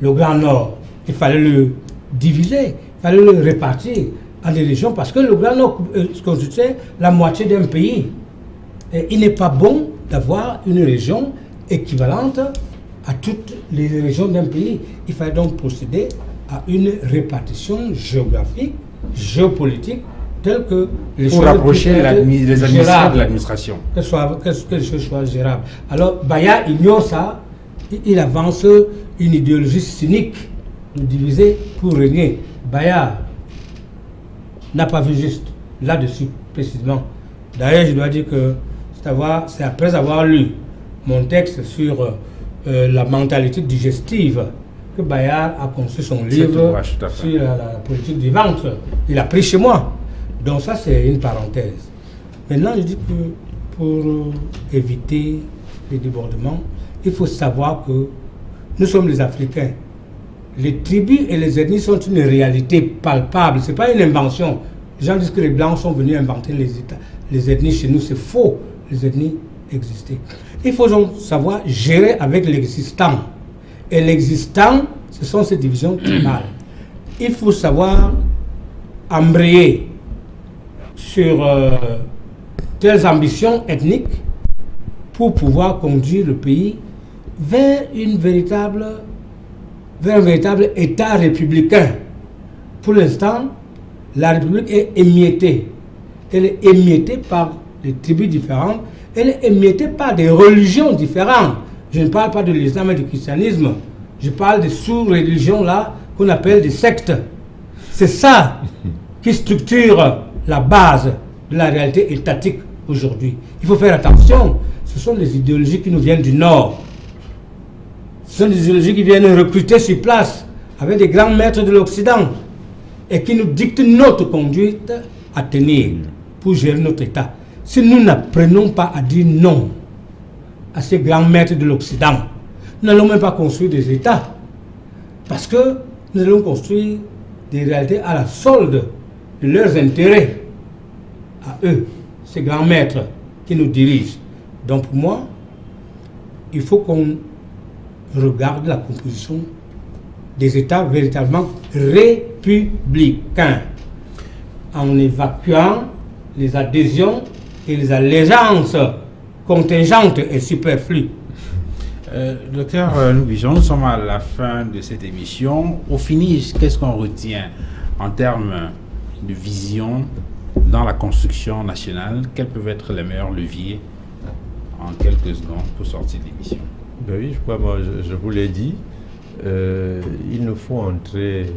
Le Grand Nord, il fallait le diviser, il fallait le répartir en des régions parce que le Grand Nord constituait la moitié d'un pays. Et il n'est pas bon d'avoir une région équivalente à toutes les régions d'un pays. Il fallait donc procéder à une répartition géographique, géopolitique, telle que les pour rapprocher les administrations de l'administration. Que les choses soient gérables. Alors, Bayard ignore ça. Il avance une idéologie cynique de diviser pour régner. Bayard n'a pas vu juste là-dessus, précisément. D'ailleurs, je dois dire que c'est après avoir lu mon texte sur la mentalité digestive que Bayard a conçu son livre sur la politique du ventre. Il a pris chez moi. Donc ça, c'est une parenthèse. Maintenant, je dis que pour éviter les débordements, il faut savoir que nous sommes les Africains. Les tribus et les ethnies sont une réalité palpable. Ce n'est pas une invention. Les gens disent que les Blancs sont venus inventer les ethnies chez nous. C'est faux. Les ethnies existaient. Il faut donc savoir gérer avec l'existant. Et l'existant, ce sont ces divisions tribales. Il faut savoir embrayer sur telles ambitions ethniques pour pouvoir conduire le pays vers un véritable État républicain. Pour l'instant, la République est émiettée. Elle est émiettée par des tribus différentes. Elle est émiettée par des religions différentes. Je ne parle pas de l'islam et du christianisme. Je parle des sous-religions là qu'on appelle des sectes. C'est ça qui structure la base de la réalité étatique aujourd'hui. Il faut faire attention. Ce sont des idéologies qui nous viennent du Nord. Ce sont des idéologies qui viennent recruter sur place avec des grands maîtres de l'Occident et qui nous dictent notre conduite à tenir pour gérer notre État. Si nous n'apprenons pas à dire non à ces grands maîtres de l'Occident, nous n'allons même pas construire des États. Parce que nous allons construire des réalités à la solde de leurs intérêts, à eux, ces grands maîtres qui nous dirigent. Donc pour moi, il faut qu'on regarde la composition des États véritablement républicains, en évacuant les adhésions et les allégeances contingentes et superflues. Docteur Loubijon, nous sommes à la fin de cette émission. Au finish, qu'est-ce qu'on retient en termes de vision dans la construction nationale? Quels peuvent être les meilleurs leviers en quelques secondes pour sortir de l'émission? Ben oui, je crois, moi, je vous l'ai dit, il nous faut entrer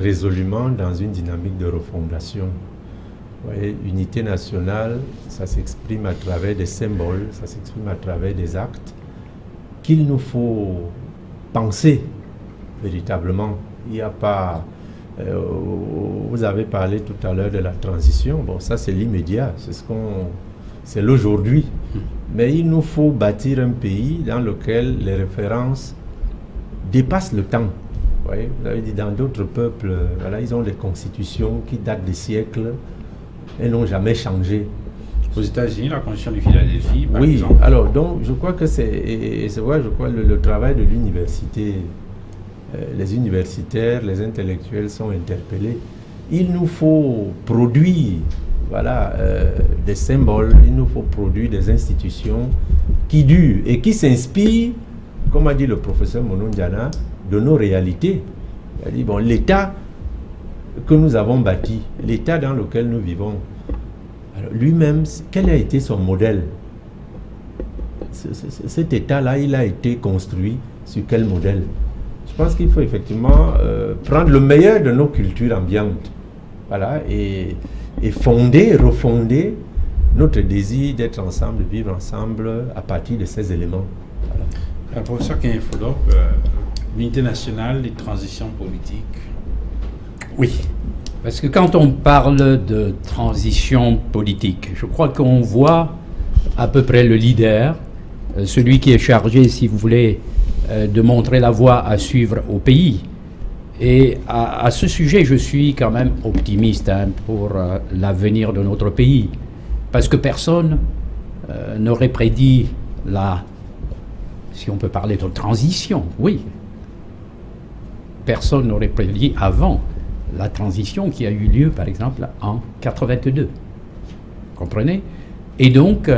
résolument dans une dynamique de refondation. Vous voyez, unité nationale, ça s'exprime à travers des symboles, ça s'exprime à travers des actes qu'il nous faut penser véritablement. Il n'y a pas... vous avez parlé tout à l'heure de la transition. Bon, ça c'est l'immédiat, c'est l'aujourd'hui. Mais il nous faut bâtir un pays dans lequel les références dépassent le temps. Vous voyez, vous avez dit, dans d'autres peuples, voilà, ils ont des constitutions qui datent des siècles et n'ont jamais changé. Aux États-Unis, la Constitution de Philadelphie, par oui, exemple. alors, donc, je crois que c'est vrai, je crois, le travail de l'université, les universitaires, les intellectuels sont interpellés. Il nous faut produire, voilà, des symboles, il nous faut produire des institutions qui durent et qui s'inspirent, comme a dit le professeur Monondiana, de nos réalités. Il a dit, bon, l'État que nous avons bâti, l'État dans lequel nous vivons, lui-même, quel a été son modèle? Cet État-là, il a été construit sur quel modèle? Je pense qu'il faut effectivement prendre le meilleur de nos cultures ambiantes, voilà, et fonder, refonder notre désir d'être ensemble, de vivre ensemble à partir de ces éléments. Voilà. Professeur Kenyefolo, l'unité nationale, les transitions politiques. Oui, parce que quand on parle de transition politique, je crois qu'on voit à peu près le leader, celui qui est chargé, si vous voulez, de montrer la voie à suivre au pays. Et à ce sujet, je suis quand même optimiste pour l'avenir de notre pays. Parce que personne n'aurait prédit si on peut parler de transition, oui. Personne n'aurait prédit avant la transition qui a eu lieu, par exemple, en 82. Vous comprenez? Et donc,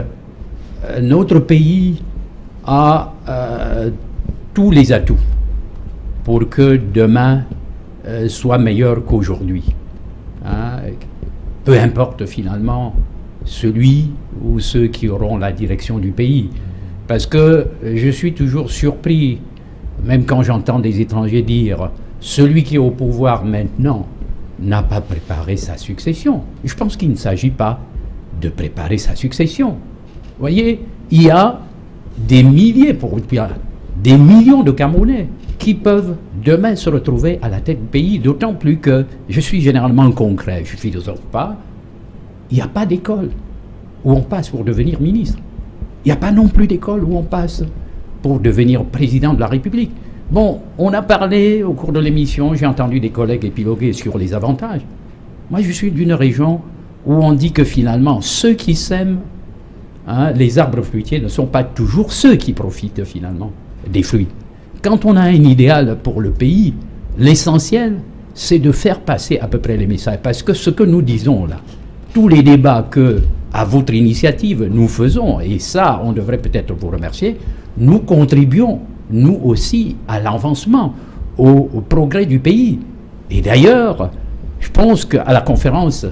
notre pays a tous les atouts pour que demain soit meilleur qu'aujourd'hui. Hein? Peu importe finalement celui ou ceux qui auront la direction du pays. Parce que je suis toujours surpris, même quand j'entends des étrangers dire « celui qui est au pouvoir maintenant n'a pas préparé sa succession ». Je pense qu'il ne s'agit pas de préparer sa succession. Vous voyez, il y a des milliers, des millions de Camerounais qui peuvent demain se retrouver à la tête du pays, d'autant plus que je suis généralement concret, je ne philosophe pas. Il n'y a pas d'école où on passe pour devenir ministre. Il n'y a pas non plus d'école où on passe pour devenir président de la République. Bon, on a parlé au cours de l'émission, j'ai entendu des collègues épiloguer sur les avantages. Moi, je suis d'une région où on dit que finalement, ceux qui sèment les arbres fruitiers ne sont pas toujours ceux qui profitent finalement des fruits. Quand on a un idéal pour le pays, l'essentiel, c'est de faire passer à peu près les messages. Parce que ce que nous disons là, tous les débats que, à votre initiative, nous faisons, et ça, on devrait peut-être vous remercier, nous contribuons, nous aussi, à l'avancement, au progrès du pays. Et d'ailleurs, je pense qu'à la conférence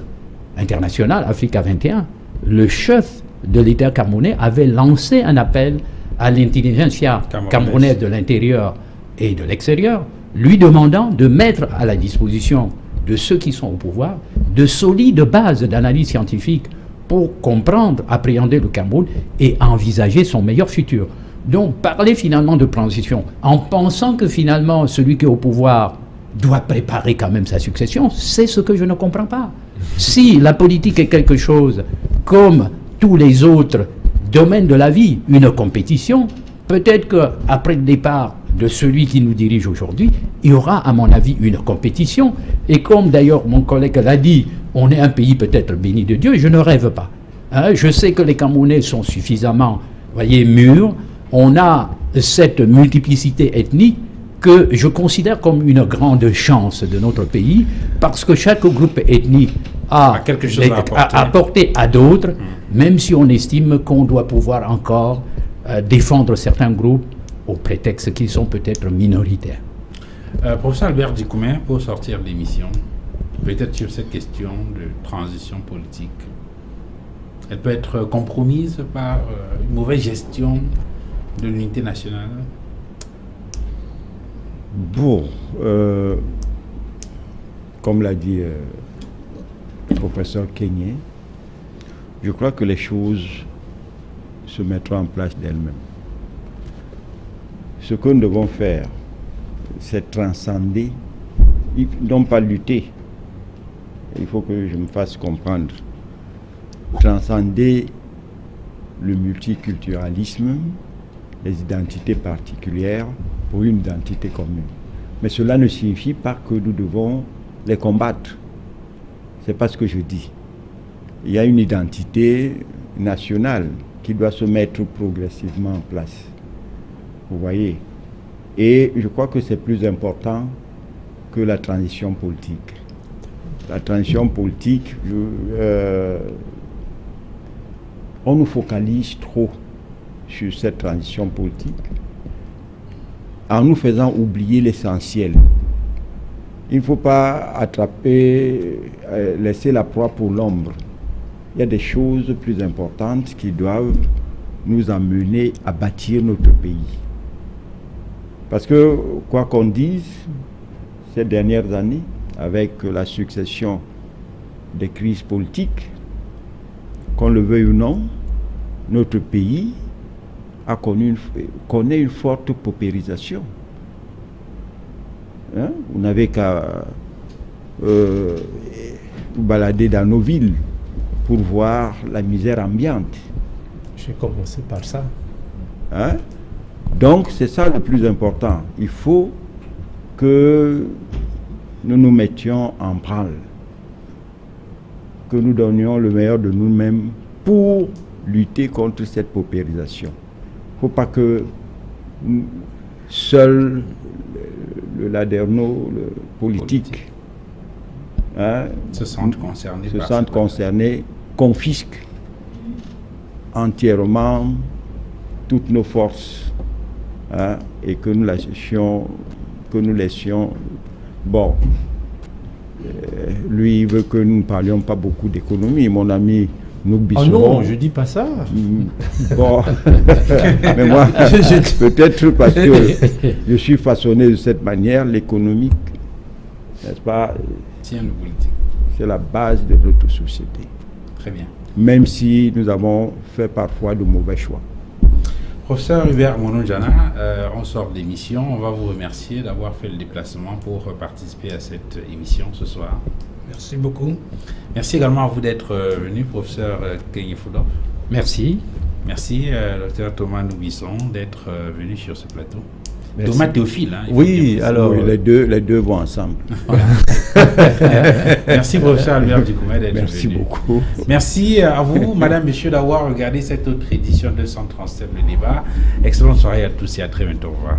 internationale Africa 21, le chef de l'État camerounais avait lancé un appel à l'intelligentsia camerounaise de l'intérieur et de l'extérieur, lui demandant de mettre à la disposition de ceux qui sont au pouvoir de solides bases d'analyse scientifique pour comprendre, appréhender le Cameroun et envisager son meilleur futur. Donc parler finalement de transition en pensant que finalement celui qui est au pouvoir doit préparer quand même sa succession, c'est ce que je ne comprends pas. Si la politique est quelque chose comme tous les autres domaines de la vie, une compétition, peut-être qu'après le départ de celui qui nous dirige aujourd'hui, il y aura à mon avis une compétition. Et comme d'ailleurs mon collègue l'a dit, on est un pays peut-être béni de Dieu, je ne rêve pas. Hein, je sais que les Camerounais sont suffisamment, mûrs. On a cette multiplicité ethnique que je considère comme une grande chance de notre pays, parce que chaque groupe ethnique a quelque chose à apporter à d'autres, même si on estime qu'on doit pouvoir encore défendre certains groupes au prétexte qu'ils sont peut-être minoritaires. Professeur Albert Dikoumé, pour sortir de l'émission, peut-être sur cette question de transition politique, elle peut être compromise par une mauvaise gestion de l'unité nationale? Bon, comme l'a dit le professeur Kenyé, je crois que les choses se mettront en place d'elles-mêmes. Ce que nous devons faire, c'est transcender, non pas lutter. Il faut que je me fasse comprendre. Transcender le multiculturalisme, les identités particulières pour une identité commune. Mais cela ne signifie pas que nous devons les combattre. C'est pas ce que je dis. Il y a une identité nationale qui doit se mettre progressivement en place. Vous voyez? Et je crois que c'est plus important que la transition politique. La transition politique, on nous focalise trop sur cette transition politique en nous faisant oublier l'essentiel. Il ne faut pas laisser la proie pour l'ombre. Il y a des choses plus importantes qui doivent nous amener à bâtir notre pays. Parce que, quoi qu'on dise, ces dernières années, avec la succession des crises politiques, qu'on le veuille ou non, notre pays connaît une forte paupérisation. Hein? Vous n'avez qu'à vous balader dans nos villes pour voir la misère ambiante. J'ai commencé par ça. Hein? Donc c'est ça le plus important. Il faut que nous nous mettions en branle, que nous donnions le meilleur de nous-mêmes pour lutter contre cette paupérisation. Il ne faut pas que seul le laderneau, le politique, hein, se sentent concernés, confisque entièrement toutes nos forces, hein, et que nous laissions. Bon, lui, il veut que nous ne parlions pas beaucoup d'économie, mon ami Nouk Bissoron. Oh non, je dis pas ça. Bon, mais moi, peut-être parce que je suis façonné de cette manière, l'économique, n'est-ce pas, tiens le politique. C'est la base de notre société. Très bien. Même si nous avons fait parfois de mauvais choix. Professeur Hubert Mononjana, on sort de l'émission. On va vous remercier d'avoir fait le déplacement pour participer à cette émission ce soir. Merci beaucoup. Merci également à vous d'être venu, professeur Kenyi Foudov. Merci. Merci, docteur Thomas Noubisson, d'être venu sur ce plateau. Merci. Thomas Théophile. Hein, oui, alors... Oui, les deux vont ensemble. Voilà. Merci, professeur Albert Dikoumé, d'être venu. Merci beaucoup. Merci à vous, madame, monsieur, d'avoir regardé cette autre édition de 137 le débat. Excellente soirée à tous et à très bientôt. Au revoir.